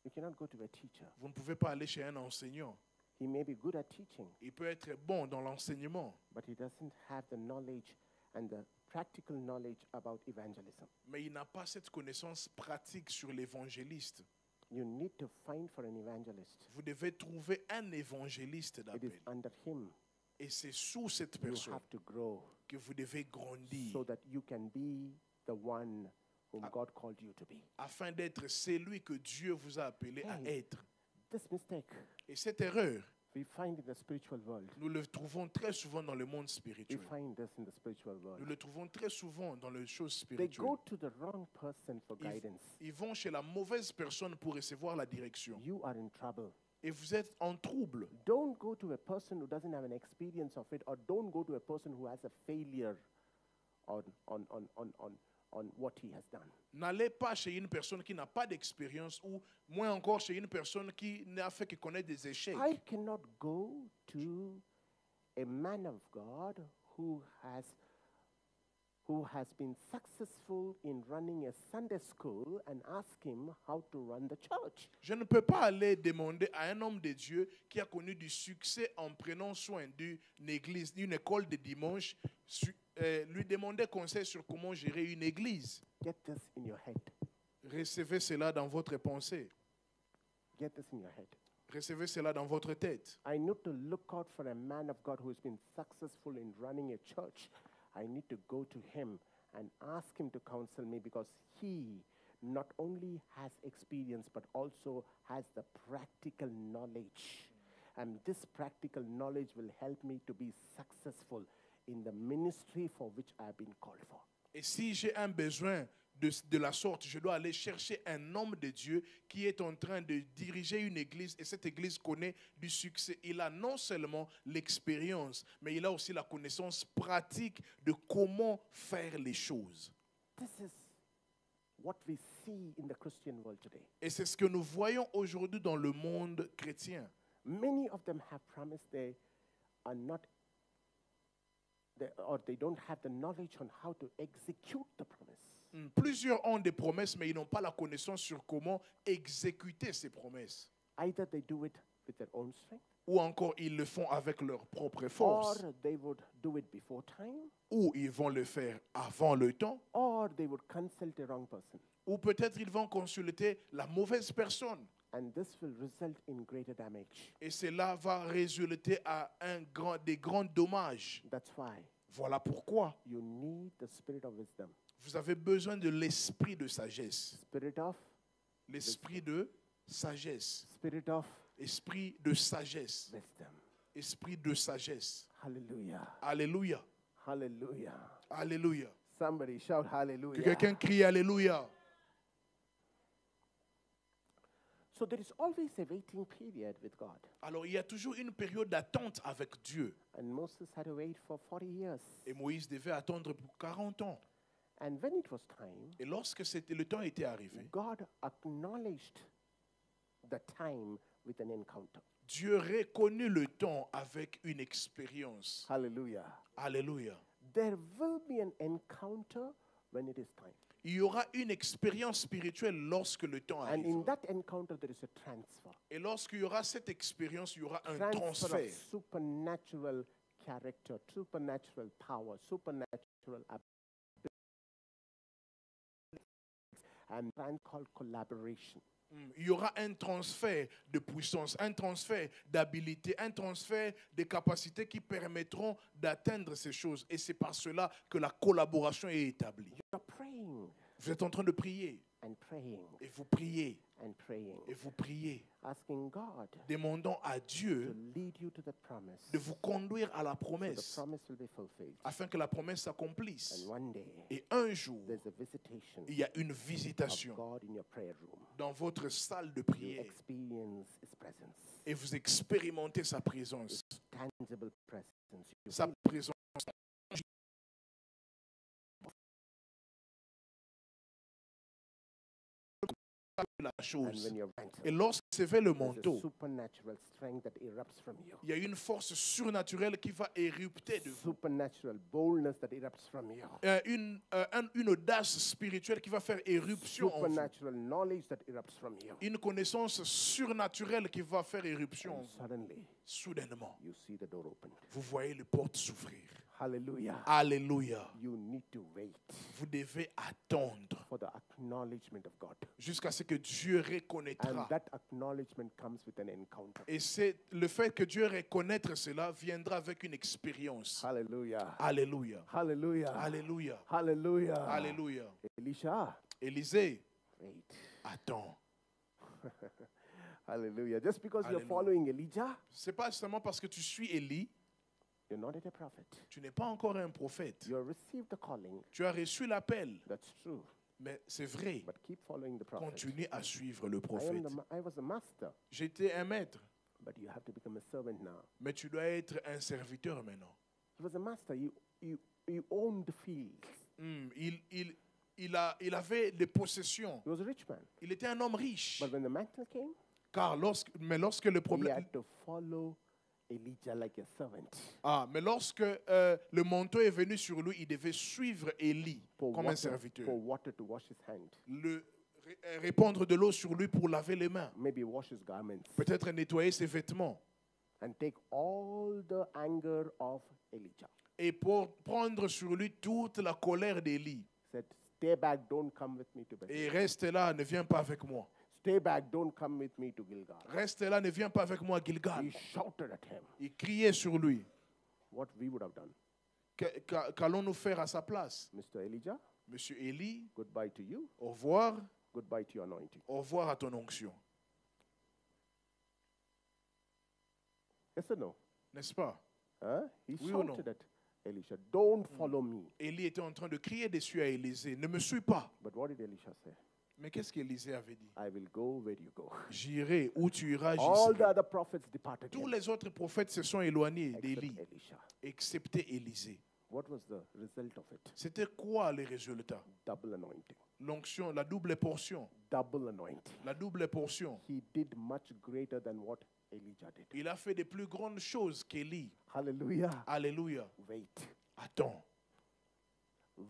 You cannot go to a teacher. Vous ne pouvez pas aller chez un enseignant. He may be good at teaching, Il peut être bon dans l'enseignement, but he doesn't have the knowledge and the practical knowledge about evangelism. mais il n'a pas cette connaissance pratique sur l'évangéliste. You need to find for an evangelist. Vous devez trouver un évangéliste It d'appel. is under him Et c'est sous cette you personne have to grow que vous devez grandir so that you can be the one whom God called you to be. afin d'être celui que Dieu vous a appelé à Hey. être. This mistake Et cette erreur, we find in the spiritual world. nous le trouvons très souvent dans le monde We spirituel. find this in the spiritual Nous world. le trouvons très souvent dans les choses They spirituelles. go to the wrong person for Ils, guidance. ils vont chez la mauvaise personne pour recevoir la direction. You are in trouble. Et vous êtes en trouble. Don't go to a person who doesn't have an experience of it, or don't go to a person who has a failure on what he has done. N'allez pas chez une personne qui n'a pas d'expérience ou moins encore chez une personne qui n'a fait que connaître des échecs. I cannot go to a man of God who has been successful in running a Sunday school and ask him how to run the church. Je ne peux pas aller demander à un homme de Dieu qui a connu du succès en prenant soin d'une église, d'une école de dimanche, lui demander conseil sur comment gérer une église. Get this in your head. Recevez cela dans votre pensée. Get this in your head. Recevez cela dans votre tête. I need to look out for a man of God who has been successful in running a church. I need to go to him and ask him to counsel me, because he not only has experience but also has the practical knowledge. And this practical knowledge will help me to be successful in the ministry for which I have been called for. Et si j'ai un besoin de la sorte, je dois aller chercher un homme de Dieu qui est en train de diriger une église, et cette église connaît du succès. Il a non seulement l'expérience, mais il a aussi la connaissance pratique de comment faire les choses. This is what we see in the Christian world today. Et c'est ce que nous voyons aujourd'hui dans le monde chrétien. Many of them have promised they are not, or they don't have the knowledge on how to execute the promise. Plusieurs ont des promesses, mais ils n'ont pas la connaissance sur comment exécuter ces promesses. Either they do it with their own strength, Ou encore ils le font avec leur propre or force. they would do it before time, Ou ils vont le faire avant le temps. or they would consult the wrong person. Ou peut-être ils vont consulter la mauvaise personne. And this will result in greater damage. Et cela va résulter à des grands dommages. That's why Voilà pourquoi you need the spirit of wisdom. vous avez besoin de l'esprit de sagesse. Spirit of, L'esprit de sagesse. spirit of Esprit de sagesse. wisdom. Esprit de sagesse. Hallelujah. Alléluia. Hallelujah. Alléluia. Somebody shout Que hallelujah. quelqu'un crie Alléluia. So there is always a waiting period with God. Alors, il y a toujours une période d'attente avec Dieu. And Moses had to wait for 40 years. Et Moïse devait attendre pour 40 ans. And when it was time, Et lorsque le temps était arrivé, God acknowledged the time with an encounter. Dieu reconnut le temps avec une expérience. Hallelujah. Alléluia. There will be an encounter when it is time. Il y aura une expérience spirituelle lorsque le temps And in arrive. that encounter, there is a transfer. Et lorsqu'il y aura cette expérience, il y aura un Transfer transfert. of supernatural character, supernatural power, supernatural ability. And that's called collaboration. Il y aura un transfert de puissance, un transfert d'habilité, un transfert de capacités qui permettront d'atteindre ces choses. Et c'est par cela que la collaboration est établie. You're praying Vous êtes en train de prier. and praying Et vous priez. and praying, Et vous priez. asking God Demandant à to Dieu lead you to the promise. de vous conduire à la So the promesse. promise will be fulfilled. Afin que la promesse s'accomplisse. And one day, Et un jour, there's a visitation il y a une of visitation God in your prayer room. dans votre salle de You prière. experience His presence, Et vous expérimentez sa présence. tangible presence. You Sa feel présence. La and chose. when you're right, Et lorsque se fait le there's a manteau, supernatural strength that erupts from you. il y a une force surnaturelle qui va érupter de vous. Supernatural boldness that erupts from you. Une audace spirituelle qui va faire éruption en vous. Supernatural knowledge that erupts from you. Une connaissance surnaturelle qui va faire éruption en And vous. suddenly, Soudainement, you see the door open. vous voyez les portes s'ouvrir. Hallelujah. Alléluia. You need to wait Vous devez attendre for the acknowledgement of God. jusqu'à ce que Dieu And reconnaîtra. that acknowledgement comes with an encounter. Et c'est le fait que Dieu reconnaître cela viendra avec une expérience. Hallelujah. Alléluia. Hallelujah. Alléluia. Hallelujah. Alléluia. Elisha, Élisée, wait. attends. Hallelujah. Just because you're Hallelujah. following Elijah, C'est pas seulement parce que tu suis Élie, you're not yet a prophet. tu n'es pas encore un prophète. You have received the calling. Tu as reçu l'appel, That's true. mais c'est vrai. But keep following the prophet. Continue à suivre le I prophète. was a master, J'étais un maître, but you have to become a servant now. mais tu dois être un serviteur maintenant. He was a master. You owned the fields. Il avait des possessions. He was a rich man. Il était un homme riche. But when the mantle came, Car lorsque le he problème, had to follow Elijah like a servant. mais lorsque le manteau est venu sur lui, il devait suivre Élie For comme un water, serviteur. for water to wash his hand. Répandre de l'eau sur lui pour laver les mains. Maybe wash his garments. Peut-être nettoyer ses vêtements. And take all the anger of Elijah. Et pour prendre sur lui toute la colère d'Élie. Said, stay back, don't come with me to Et Bethel. reste là, ne viens pas avec moi. Stay back, don't come with me to Gilgal. Reste là, ne viens pas avec moi à He Gilgal. shouted at him. Il criait sur lui. What we would have done. Qu'allons-nous faire à sa place? Mr. Elijah, Monsieur Élie, goodbye to you. au revoir. Goodbye to your anointing. Au revoir à ton onction. Yes or no? N'est-ce pas? Huh? He Oui ou non? shouted at Elisha, don't follow me. Élie était en train de crier dessus à Élisée. Ne me suis pas. But what did Elisha say? Mais qu'est-ce qu'Élisée avait dit? I will go where you go. J'irai où tu iras, j'y All the serai. other prophets departed Tous him, les autres prophètes se sont éloignés except d'Élie, Elisha. excepté Élisée. What was the result of it? C'était quoi les résultats? Double anointing. L'onction, la double portion. Double anointing. La double portion. He did much greater than what Elijah did. Il a fait de plus grandes choses qu'Élie. Hallelujah. Alléluia. Wait. Attends.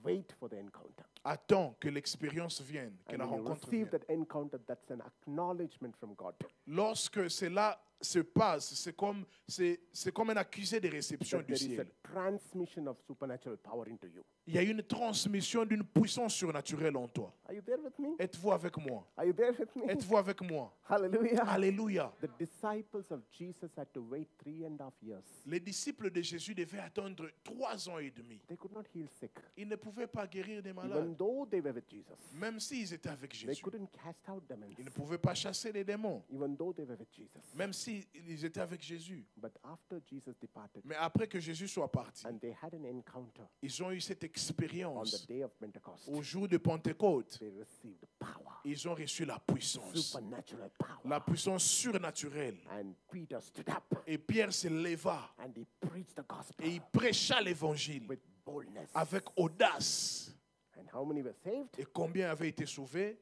Wait for the encounter. Attends que l'expérience vienne, que And la when you rencontre receive vienne. that encounter, that's an acknowledgement from God. Lorsque cela se passe, c'est comme un accusé de réception that du there is a ciel. transmission of supernatural power into you. Il y a une transmission d'une puissance surnaturelle en toi. Are you there with me? Êtes-vous avec moi? Are you there with me? Êtes-vous avec moi? Hallelujah. Alléluia. The disciples of Jesus had to wait 3.5 years. Les disciples de Jésus devaient attendre 3 ans et demi. They could not heal sick. Ils ne pouvaient pas guérir des Even malades. though they were with Jesus. Même s'ils étaient avec They Jésus. couldn't cast out demons. Ils ne pouvaient pas chasser les démons. Even though they were with Jesus. Même s'ils étaient avec Jésus. But after Jesus departed Mais après que Jésus soit parti, and they had an encounter ils ont eu cette on the expérience. day of Pentecost, Au jour de Pentecôte, they received power, ils ont reçu la puissance. supernatural power. La puissance surnaturelle. And Peter stood up Et Pierre se leva and he preached the gospel et il prêcha l'évangile with boldness. avec audace. And how many were saved? Et combien avaient été sauvés?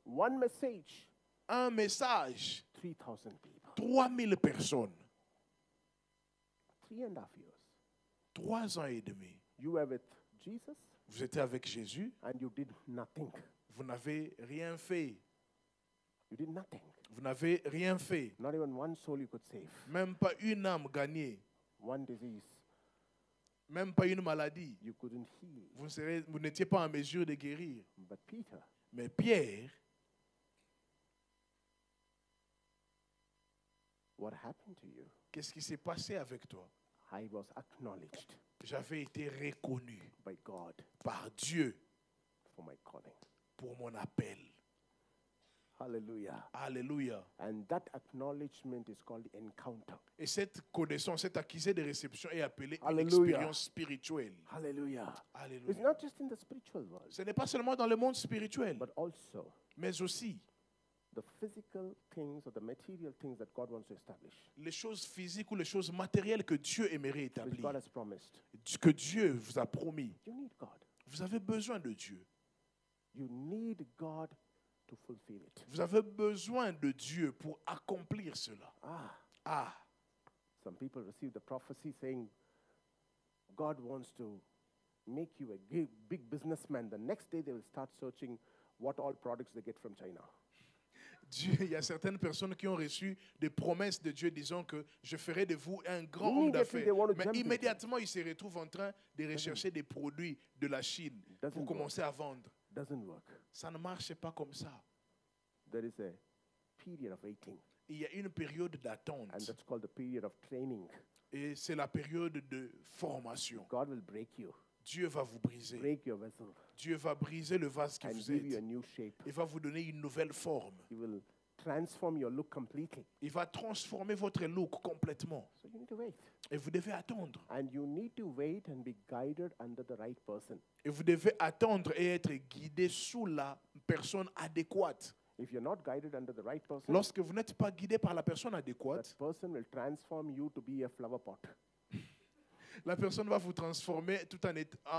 One message, Un message, 3,000 people. 3000 personnes. 3.5 years. 3 ans et demi. You were with Jesus Vous étiez avec Jésus, and you did nothing. vous n'avez rien fait. You did nothing. Vous n'avez rien fait. Not even one soul you could save. Même pas une âme gagnée. One disease Même pas une maladie. you couldn't heal. Vous n'étiez pas en mesure de guérir. But Peter, Mais Pierre, what happened to you? qu'est-ce qui s'est passé avec toi? I was acknowledged J'avais été reconnu by God par Dieu for my calling. pour mon appel. Hallelujah. Alléluia. And that acknowledgement is called encounter. Et cette connaissance, cette accusé de réception est appelée une Alléluia. expérience spirituelle. Hallelujah. It's Alléluia. not just in the spiritual world, Ce n'est pas seulement dans le monde spirituel, but also mais aussi the physical things or the material things that God wants to establish, les choses physiques ou les choses matérielles que Dieu aimerait which God établir, has promised. que Dieu vous a promis. You need God. Vous avez besoin de Dieu. You need God to fulfill it. Vous avez besoin de Dieu pour accomplir cela. Ah, Some people receive the prophecy saying God wants to make you a big businessman. The next day they will start searching what all products they get from China. Dieu, il y a certaines personnes qui ont reçu des promesses de Dieu disant que je ferai de vous un grand homme Immediately they d'affaires. want to Mais jump into immédiatement, ils se retrouvent en train de rechercher des produits de la Chine pour Doesn't commencer à vendre. Doesn't work. Ça ne marche pas comme ça. There is a period of waiting, Il y a une période and d'attente that's called the period of training. et c'est la période de formation. God will break you, Dieu va vous briser. break your vessel, Dieu va briser le vase que and vous give you a êtes. new shape. Il va vous donner une nouvelle forme. He will transform your look completely. Il va transformer votre look complètement. So you need to wait. Et vous devez attendre. And you need to wait and be guided under the right person. Et vous devez attendre et être guidé sous la personne adéquate. If you're not guided under the right person, Lorsque vous n'êtes pas guidé par la personne that adéquate, person will transform you to be a flower pot. la personne va vous transformer tout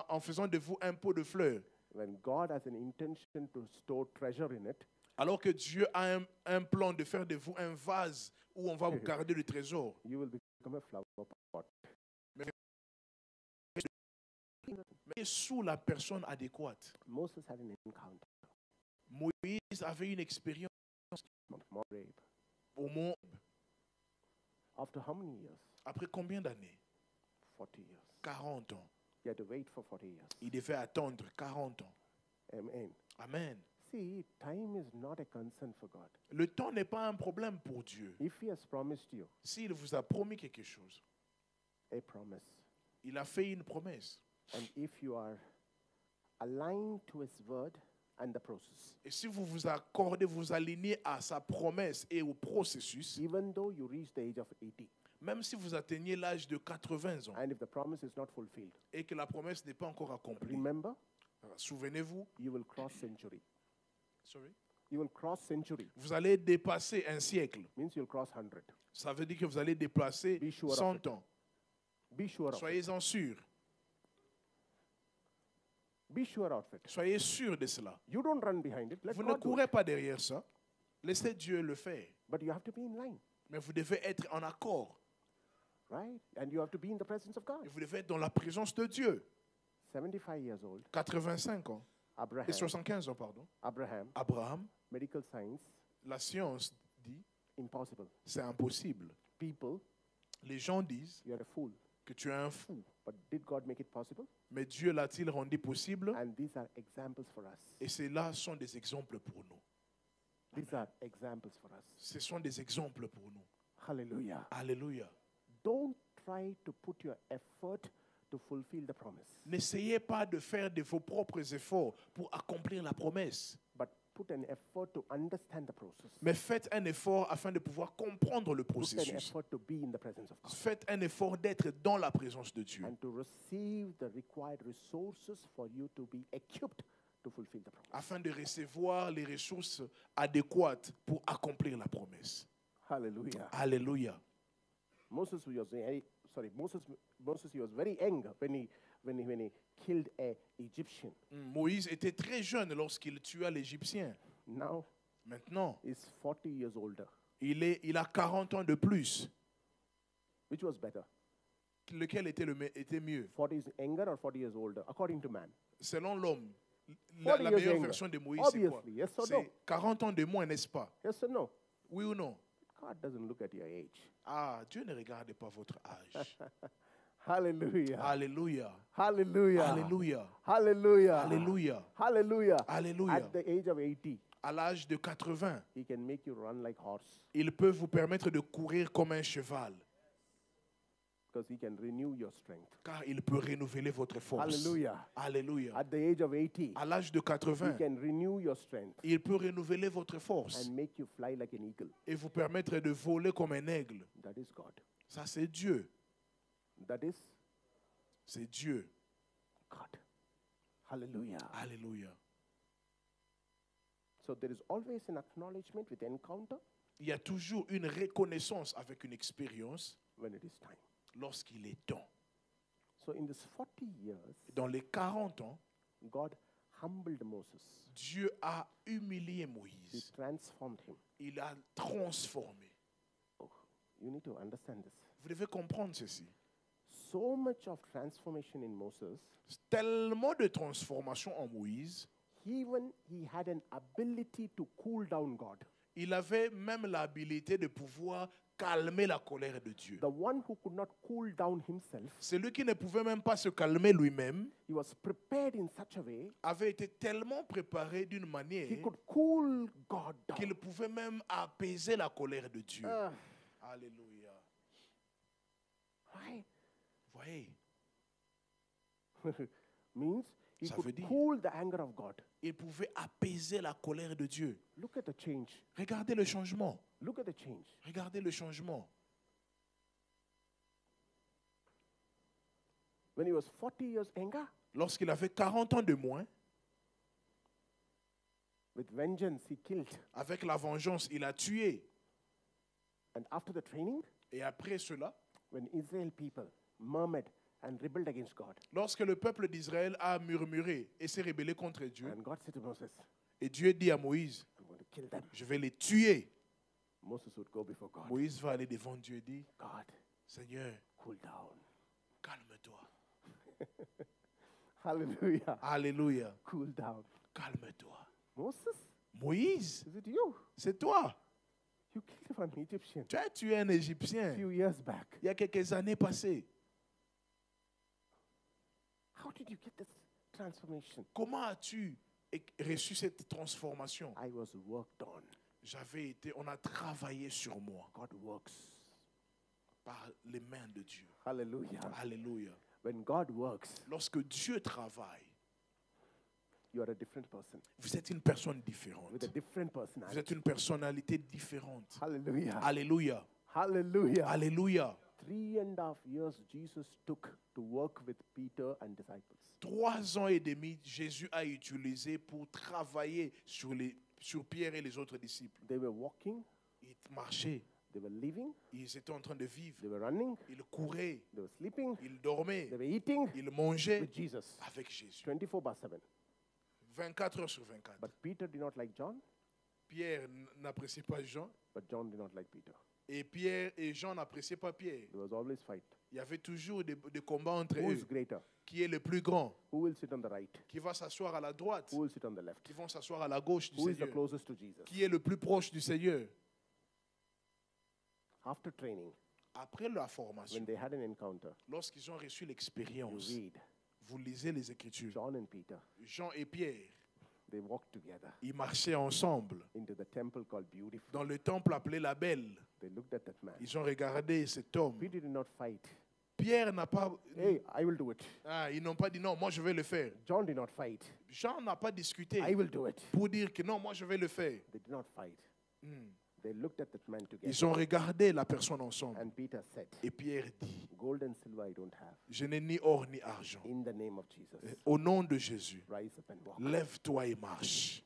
en faisant de vous un pot de fleurs. When God has an intention to store treasure in it, Alors que Dieu a un plan de faire de vous un vase où on va vous garder le trésor. you will become a flower pot. Mais sous la personne adéquate. Moses had an encounter. Moïse avait une expérience Mount Moab. au mont. After how many years? Après combien d'années? 40 years. 40 ans. You had to wait for 40 years. Il devait attendre 40 ans. Amen. Amen. See, time is not a concern for God. Le temps n'est pas un problème pour Dieu. If He has promised you S'il vous a promis quelque chose, a promise, il a fait une promesse. and if you are aligned to His word and the process, Et si vous vous accordez, vous alignez à sa promesse et au processus, even though you reach the age of 80, même si vous atteignez l'âge de 80 ans and if the promise is not fulfilled, et que la promesse n'est pas encore accomplie, remember, souvenez-vous, you will cross century. sorry, You will cross century. vous allez dépasser un siècle. Means you'll cross 100. Ça veut dire que vous allez dépasser Be sure of 100 it. ans. Be sure of it. Soyez-en sûr. Be sure of it. Soyez sûr de cela. You don't run behind it. Let Vous ne God do courez it. pas derrière ça. Laissez Dieu le faire. But you have to be in line, Mais vous devez être en accord. right? And you have to be in the presence of God. Et vous devez être dans la présence de Dieu. 75 years old, 85 ans. Et Abraham, 75 ans, pardon. Abraham, Abraham, medical science, la science dit, impossible. C'est impossible. People, Les gens disent you are a fool. que tu es un fou. But did God make it possible? Mais Dieu l'a-t-il rendu possible? And these are examples for us. Et ceux-là sont des exemples pour nous. These are examples for us. Ce sont des exemples pour nous. Hallelujah. Alléluia. Don't try to put your effort to fulfill the promise, N'essayez pas de faire de vos propres efforts pour accomplir la promesse. but put an effort to understand the process. Mais faites un effort afin de pouvoir comprendre le Put an processus. effort to be in the presence of God Faites un effort d'être dans la présence de Dieu and to receive the required resources for you to be equipped to fulfill the promise. afin de recevoir les ressources adéquates pour accomplir la promesse. Hallelujah. Alléluia. Moses was he was very young when he killed a Egyptian. Moïse était très jeune lorsqu'il tua l'Égyptien. Now Maintenant, he's 40 years older. il a 40 ans de plus. Which was better? Lequel était mieux? 40 years younger or 40 years older, according to man? Selon l'homme, 40 la years meilleure younger. version de Moïse, c'est quoi? Obviously, yes or no? C'est 40 ans de moins, n'est-ce pas? Yes or no? Oui ou non? God doesn't look at your age. Ah, Dieu ne regarde pas votre âge. Hallelujah. Alléluia. Hallelujah. Alléluia. Hallelujah. Alléluia. Hallelujah. Alléluia. At the age of 80, À l'âge de 80, he can make you run like horse il peut vous permettre de courir comme un cheval, because he can renew your strength. car il peut renouveler votre force. Hallelujah. Alléluia. At the age of 80, À l'âge de he 80, can renew your strength il peut renouveler votre force and make you fly like an eagle. et vous permettre de voler comme un aigle. That is God. Ça, c'est Dieu. That is C'est Dieu. God. Hallelujah. Alléluia. So there is always an acknowledgement with encounter Il y a toujours une reconnaissance avec une expérience when it is time. lorsqu'il est temps. So in this 40 years, Dans les 40 ans, God humbled Moses. Dieu a humilié He Moïse. transformed him. Il a transformé. Oh, you need to understand this. Vous devez comprendre ceci. So much of transformation in Moses, Tellement de transformation en Moïse, even he had an ability to cool down God. il avait même l'habilité de pouvoir calmer la colère de Dieu. The one who could not cool down himself, Celui qui ne pouvait même pas se calmer lui-même he was prepared in such a way avait été tellement préparé d'une manière he could cool God down. qu'il pouvait même apaiser la colère de Dieu. Ah, Alléluia. why? Voyez, Means he Ça veut could dire- cool the anger of God. il pouvait apaiser la colère de Dieu. Look at the change. Regardez le changement. Look at the change. Regardez le changement. When he was 40 years younger, Lorsqu'il avait 40 ans de moins, with vengeance he killed. avec la vengeance, il a tué. And after the training, Et après cela, when Israel people murmured and rebelled against God, lorsque le peuple d'Israël a murmuré et s'est rébellé contre Dieu, and God said to Moses, et Dieu dit à Moïse, I'm going to kill them. je vais les tuer. Moses would go before God. Moïse va aller devant Dieu et dire, God, Seigneur, cool down. calme-toi. Hallelujah. Alléluia. Cool down. Calme-toi. Moses, Moïse, is it you? c'est toi. You killed an Egyptian Tu as tué un a Égyptien few years back. il y a quelques années passées. How did you get this transformation? Comment as-tu reçu cette transformation? I was worked on. On a travaillé sur moi God works. par les mains de Dieu. Hallelujah. Alléluia. When God works, Lorsque Dieu travaille, you are a different person vous êtes une personne différente. with a different Vous personality. êtes une personnalité différente. Hallelujah. Alléluia. Hallelujah. Alléluia. 3.5 years Jesus took to work with Peter and disciples. 3 ans et demi, Jésus a utilisé pour travailler sur Pierre et les autres disciples. They were walking, Ils marchaient, they were living, ils étaient en train de vivre, they were running, ils couraient, they were sleeping, ils dormaient, they were eating ils mangeaient with Jesus. avec Jésus. 24/7. 24 heures sur 24. But Peter did not like John, Pierre n'appréciait pas Jean but John did not like Peter. et Pierre et Jean n'appréciaient pas Pierre. There was always fight. Il y avait toujours des combats entre Who is eux. greater? Qui est le plus grand? Who will sit on the right? Qui va s'asseoir à la droite? Who will sit on the left? Qui vont s'asseoir à la gauche du Who is the Seigneur? closest to Jesus? Qui est le plus proche du Seigneur? after training, Après la when formation, they had an encounter, lorsqu'ils ont reçu you l'expérience, read vous lisez les Écritures. John and Peter, Jean et Pierre, they walked together ils marchaient ensemble into the temple called Beautiful. dans le temple appelé la Belle. They looked at that man. Ils ont regardé cet homme. Peter did not fight. Pierre n'a pas... Hey, I will do it. Ils n'ont pas dit non, moi je vais le faire. John did not fight. Jean n'a pas discuté I will do it. pour dire que non, moi je vais le faire. They did not fight. Hmm. They looked at that man together. Ils ont regardé la personne ensemble. And Peter said, Et Pierre dit, gold and silver I don't have. je n'ai ni or ni argent. In the name of Jesus, Au nom de Jésus, rise up and walk. lève-toi et marche.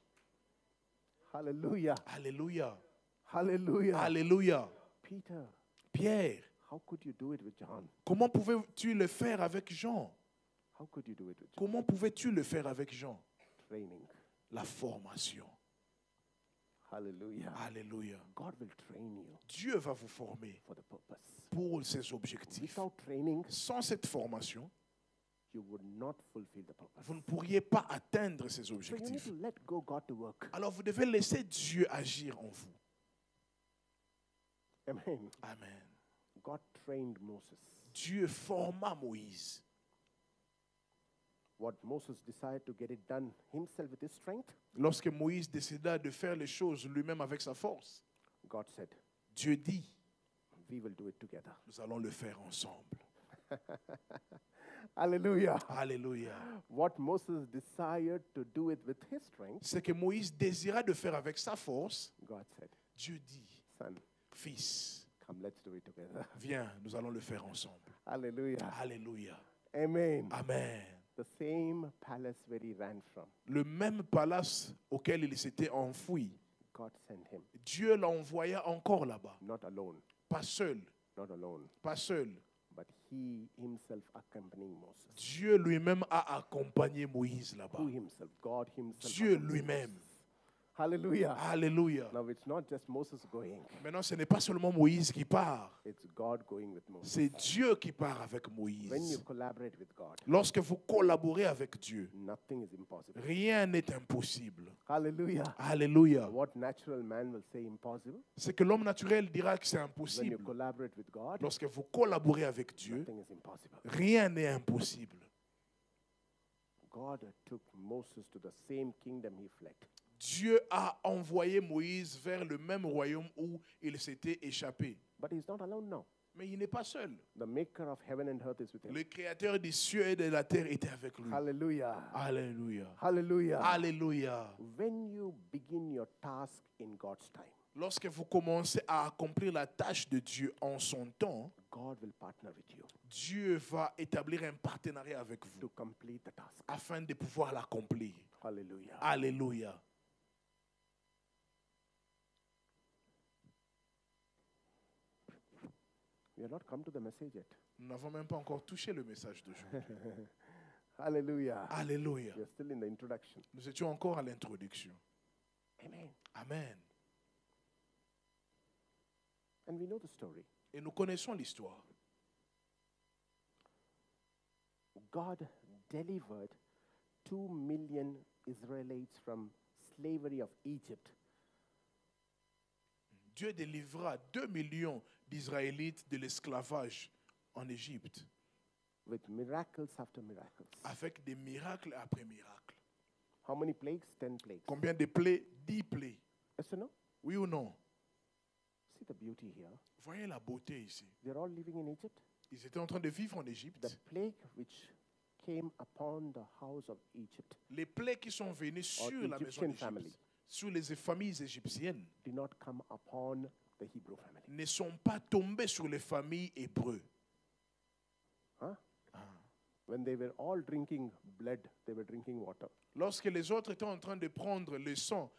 Hallelujah. Alléluia. Hallelujah. Alléluia. Peter, Pierre, how could you do it with John? comment pouvais-tu le faire avec Jean? How could you do it with John? Comment pouvais-tu le faire avec Jean? Training. La formation. Hallelujah. Alléluia. God will train you Dieu va vous former for the purpose. pour ses objectifs. Without training, Sans cette formation, you would not fulfill the purpose. vous ne pourriez pas atteindre ces So you need objectifs. to let go God to work. Alors vous devez laisser Dieu agir en vous. Amen. Amen. God trained Moses. Dieu forma Moïse. What Moses decided to get it done himself with his strength, Lorsque Moïse décida de faire les choses lui-même avec sa force, God said, Dieu dit, we will do it together. nous allons le faire ensemble. Hallelujah. Alléluia. What Moses desired to do it with his strength, Ce que Moïse désira de faire avec sa force, God said, Dieu dit, son, fils, come, let's do it together. viens, nous allons le faire ensemble. Hallelujah. Alléluia. Amen. Amen. The same palace where he ran from, Le même palace auquel il s'était enfoui, God sent him. Dieu l'envoya encore là-bas. Not alone, Pas seul, not alone, pas seul. but he himself accompanying Moses. Dieu lui-même a accompagné Moïse là-bas. Who himself? God himself. Dieu accompanying lui-même. Moses. Hallelujah. Alléluia. Now it's not just Moses going, Maintenant, ce n'est pas seulement Moïse qui part, it's God going with Moses. c'est Dieu qui part avec When you Moïse. collaborate with God, Lorsque vous collaborez avec Dieu, nothing is impossible. rien n'est impossible. Hallelujah. Alléluia. What natural man will say impossible, C'est que l'homme naturel dira que c'est when you impossible. collaborate with God, Lorsque vous collaborez avec Dieu, nothing is impossible. rien n'est impossible. God took Moses to the same kingdom he fled. Dieu a envoyé Moïse vers le même royaume où il s'était échappé. But he's not alone now. Mais il n'est pas seul. The maker of heaven and earth is with him. Le créateur des cieux et de la terre était avec lui. Hallelujah. Alléluia. Hallelujah. Alléluia. When you begin your task in God's time, Lorsque vous commencez à accomplir la tâche de Dieu en son temps, God will partner with you Dieu va établir un partenariat avec vous to complete the task. afin de pouvoir l'accomplir. Hallelujah. Alléluia. We have not come to the message yet. Nous n'avons même pas encore touché le message d'aujourd'hui. Hallelujah. Alléluia. We are still in the introduction. Nous étions encore à l'introduction. Amen. Amen. And we know the story. Et nous connaissons l'histoire. God delivered 2 million Israelites from slavery of Egypt Dieu délivra 2 millions d'Israélites de l'esclavage en Égypte with miracles after miracles. avec des miracles après miracles. How many plagues? 10 plagues. Combien de plaies? 10 plaies. Yes or no? Oui ou non? See the beauty here. Voyez la beauté ici. They're all living in Egypt. Ils étaient en train de vivre en The Égypte. plague which came upon the house of Egypt Les plaies qui sont venues sur la maison Egyptian family. d'Égypte, sur les familles égyptiennes, did not come upon the Hebrew family. ne sont pas tombées sur les familles hébreues. Huh? When they were all drinking blood, they were drinking water. Lorsque les autres étaient en train de prendre le sang,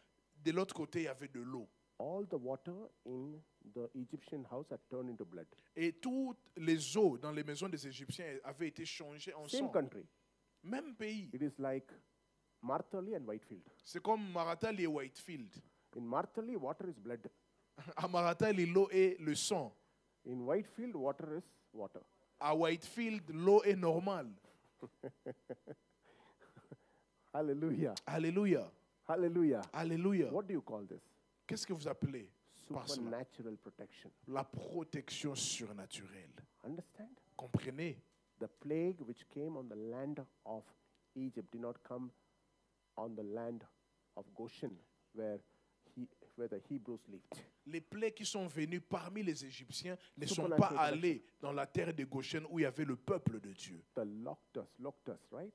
de l'autre côté, il y avait de l'eau. All the water in the Egyptian house had turned into blood. Et toutes les eaux dans les maisons des Égyptiens avaient été changées en Same sang. country. Même pays. It is like Marthalee and Whitefield. C'est comme Maratali et Whitefield. In Marthalee, water is blood. À Maratali, l'eau est le sang. In Whitefield, water is water. À Whitefield, l'eau est normale. Hallelujah. Alléluia. Hallelujah. Alléluia. What do you call this? Qu'est-ce que vous appelez? par cela. supernatural protection. La protection surnaturelle. Understand? Comprenez? The plague which came on the land of Egypt did not come on the land of Goshen, where the Hebrews lived. Les plaies qui sont venues parmi les Égyptiens ne sont Supernatural pas allées dans la terre de Goshen où il y avait le peuple de Dieu. The locusts, right?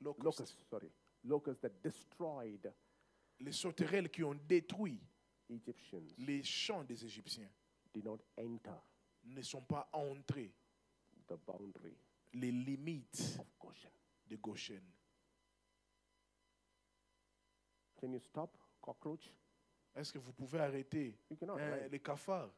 Locusts. Locusts that destroyed Les sauterelles qui ont détruit Egyptians les champs des Égyptiens did not enter ne sont pas entrés the boundary les limites of Goshen. de Goshen. Can you stop cockroach? Est-ce que vous pouvez arrêter You cannot, right? les cafards?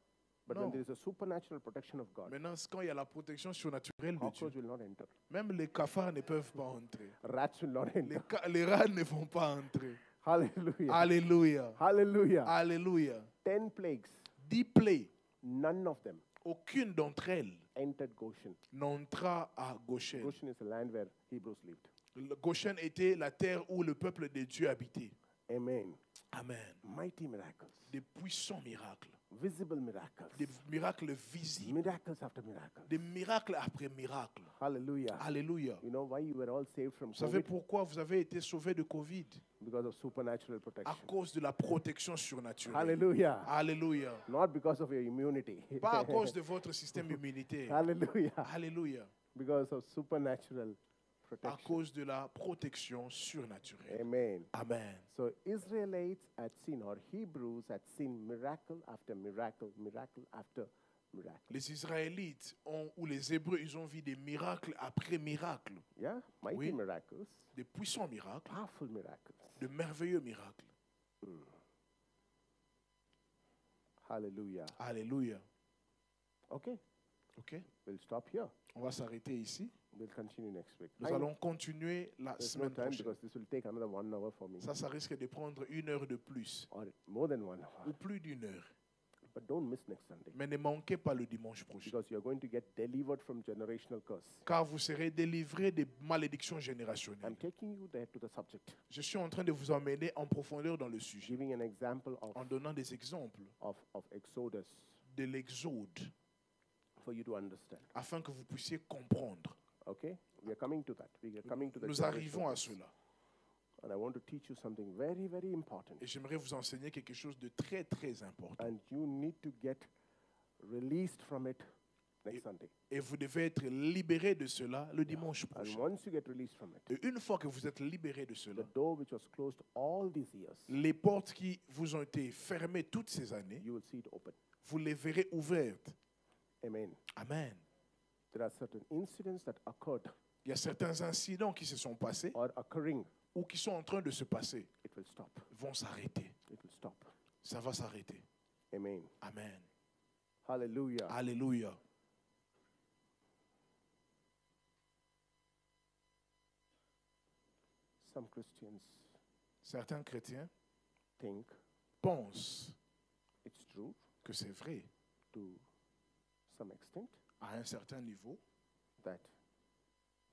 But Non. when there is a supernatural protection of God, Maintenant, quand il y a la protection surnaturelle de Dieu, cockroach will not enter. même les cafards ne peuvent pas entrer. Rats will not enter. Les rats ne vont pas entrer. Hallelujah. Alléluia. Hallelujah. Alléluia. 10 plagues, 10 plaies, none of them aucune d'entre elles entered Goshen. n'entra à Goshen. Goshen is the land where Hebrews lived. Le Goshen était la terre où le peuple de Dieu habitait. Amen. Amen. Mighty miracles, Des puissants miracles, visible miracles, des miracles visibles, miracles after miracles. des miracles après miracles. Hallelujah. Alléluia. You know why you were all saved from Vous savez COVID? pourquoi vous avez été sauvés de Covid? Because of supernatural À protection. cause de la protection surnaturelle. Hallelujah. Alléluia. Not because of your immunity. Pas à cause de votre système immunitaire. Hallelujah. Alléluia. Because of supernatural À protection. cause de la protection surnaturelle. Amen. Amen. So Israelites had seen, or Hebrews had seen miracle after miracle, miracle after miracle. Les Israélites ou les Hébreux, ils ont vu des miracles après miracles. Yeah? Mighty Oui. miracles, Des puissants miracles, powerful miracles. de merveilleux miracles. Hallelujah. Alléluia. Okay, OK? we'll stop here. On va s'arrêter ici. We'll continue next week. Nous allons continuer la There's no semaine time prochaine. because this will take another 1 hour for me, Ça risque de prendre 1 heure de plus or more than 1 hour. ou plus d'1 heure. But don't miss next Sunday Mais ne manquez pas le dimanche prochain. because you're going to get delivered from generational curse. Car vous serez délivrés des malédictions I'm générationnelles. taking you there to the subject, Je suis en train de vous emmener en profondeur dans le sujet, giving an example en donnant des exemples of Exodus de l'Exode, for you to understand. afin que vous puissiez comprendre. Okay? We are coming to that. We are coming to the Nous generational arrivons à curse. cela. And I want to teach you something very, very important. Et j'aimerais vous enseigner quelque chose de très, très important. And you need to get released from it next Sunday. Et vous devez être libéré de cela le dimanche And prochain. once you get released from it, Et une fois que vous êtes libéré de cela, the door which was closed all these years, les portes qui vous ont été fermées toutes ces années, you will see it open. vous les verrez ouvertes. Amen. Amen. There are certain incidents that occurred Il y a certains incidents qui se sont passés or occurring. ou qui sont en train de se passer, It will stop. vont s'arrêter. It will stop. Ça va s'arrêter. Amen. Amen. Hallelujah. Alléluia. Some Christians Certains chrétiens think pensent it's true que c'est vrai to some extent à un certain niveau. that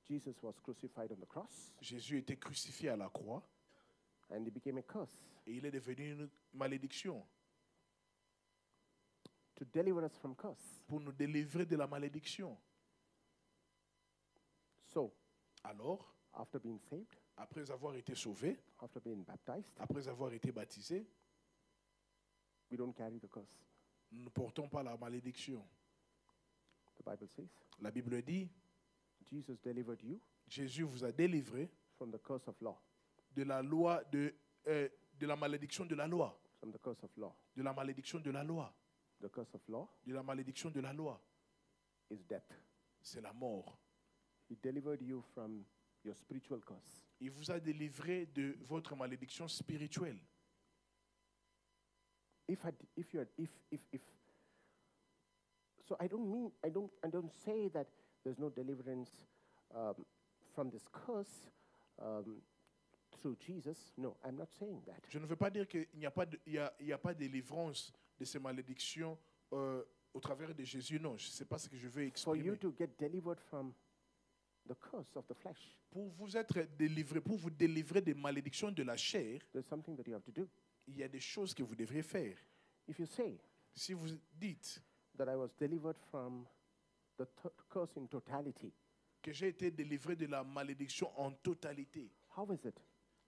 Jesus was crucified on the cross Jésus était crucifié à la croix and he became a curse et il est devenu une malédiction to deliver us from curse. pour nous délivrer de la malédiction. So, Alors, after being saved, après avoir été sauvés, after being baptized, après avoir été baptisés, we don't carry the curse. nous ne portons pas la malédiction. The Bible says, La Bible dit, Jesus delivered you Jésus vous a délivré from the curse of law, de la loi de la malédiction de la loi, from the curse of law. de la malédiction de la loi, The curse of law de la malédiction de la loi. is death. C'est la mort. He delivered you from your spiritual curse. Il vous a délivré de votre malédiction spirituelle. So I don't say that there's no deliverance from this curse through Jesus. No, I'm not saying that. Je ne veux pas dire qu'il n'y a pas de délivrance de ces malédictions au travers de Jésus. Non, ce n'est pas ce que je veux For you exprimer. to get delivered from the curse of the flesh, Pour vous être délivré, pour vous délivrer des malédictions de la chair, there's something that you have to do. il y a des choses que vous devriez faire. If you say Si vous dites that I was delivered from the curse in totality, que j'ai été délivré de la malédiction en totalité, how is it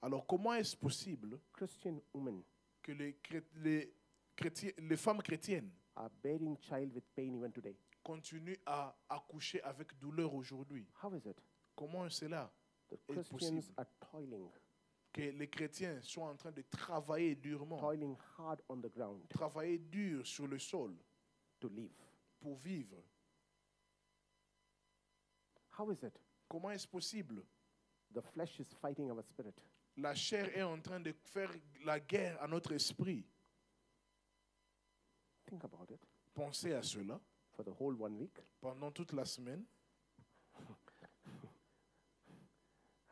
alors comment est-ce possible Christian women que les femmes chrétiennes are bearing child with pain even today? continuent à accoucher avec douleur aujourd'hui? How is it Comment cela the est Christians possible are toiling, que les chrétiens sont en train de travailler durement, toiling hard on the ground travailler dur sur le sol to live? pour vivre? How is it Comment est-ce possible? the flesh is fighting our spirit? La chair est en train de faire la guerre à notre esprit. Think about it Pensez à cela for the whole 1 week. pendant toute la semaine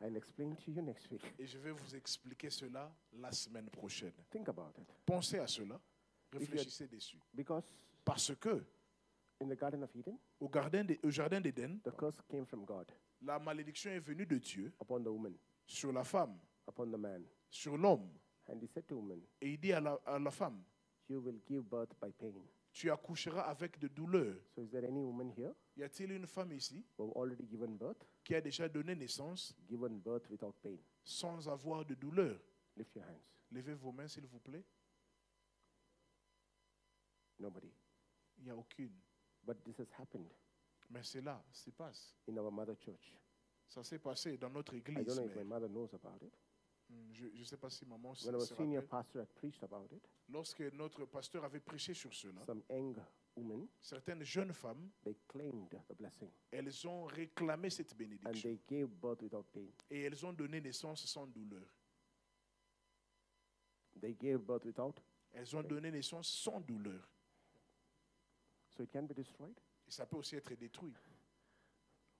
I'll explain to you next week. et je vais vous expliquer cela la semaine prochaine. Think about it. Pensez à cela, réfléchissez dessus. Because Parce que in the Garden of Eden, au jardin d'Éden, the curse came from God la malédiction est venue de Dieu upon the woman, sur la femme, upon the man. sur l'homme. And he said to woman, Et il dit à la femme, you will give birth by pain. tu accoucheras avec de douleurs. So is there any woman here Y a-t-il une femme ici who have already given birth qui a déjà donné naissance without pain? sans avoir de douleur? Lift your hands. Levez vos mains, s'il vous plaît. Nobody. Il n'y a aucune. But this has happened Mais c'est là, ça se passe. in our mother church. Ça s'est passé dans notre I église. don't know if mais, my mother knows about it. je ne sais pas si maman se When our senior rappelle. pastor had preached about it, Lorsque notre pasteur avait prêché sur cela, some young women, certaines jeunes femmes, they claimed the blessing elles ont réclamé cette and bénédiction. they gave birth without pain. Et elles ont donné naissance sans douleur. They gave birth without, Elles ont donné naissance sans douleur. so it can be destroyed Et ça peut aussi être détruit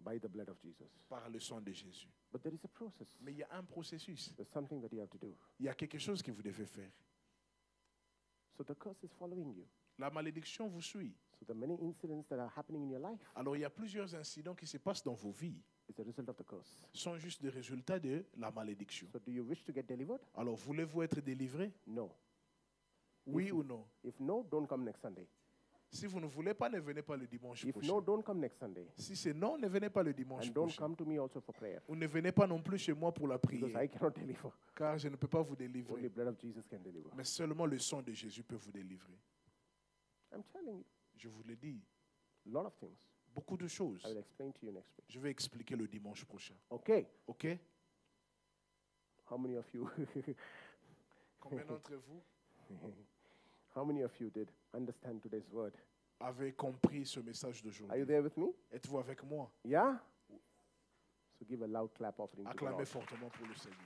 by the blood of Jesus. par le sang de Jésus. But there is a process. Mais il y a un processus. There's something that you have to do. Il y a quelque chose que vous devez faire. So the curse is following you. La malédiction vous suit. So the many incidents that are happening in your life Alors il y a plusieurs incidents qui se passent dans vos vies. is the result of the curse. Sont juste des résultats de la malédiction. So do you wish to get delivered? Alors voulez-vous être délivré? No. Oui ou non? If no, don't come next Sunday. Si vous ne voulez pas, ne venez pas le dimanche If prochain. no, don't come next Sunday. Si c'est non, ne venez pas le dimanche And don't prochain. come to me also for prayer. Ou ne venez pas non plus chez moi pour la Because prière, I cannot deliver. car je ne peux pas vous Only délivrer. blood of Jesus can deliver. Mais seulement le sang de Jésus peut vous délivrer. I'm telling you, Je vous le dis, a lot of things. beaucoup de choses. I will explain to you next week. Je vais expliquer le dimanche prochain. Okay. OK? How many of you Combien d'entre vous how many of you did understand today's word? avez compris ce message Are you d'aujourd'hui? there with me? Êtes-vous avec moi? Yeah? So give a loud clap offering to the Acclamez Lord. fortement pour le Seigneur.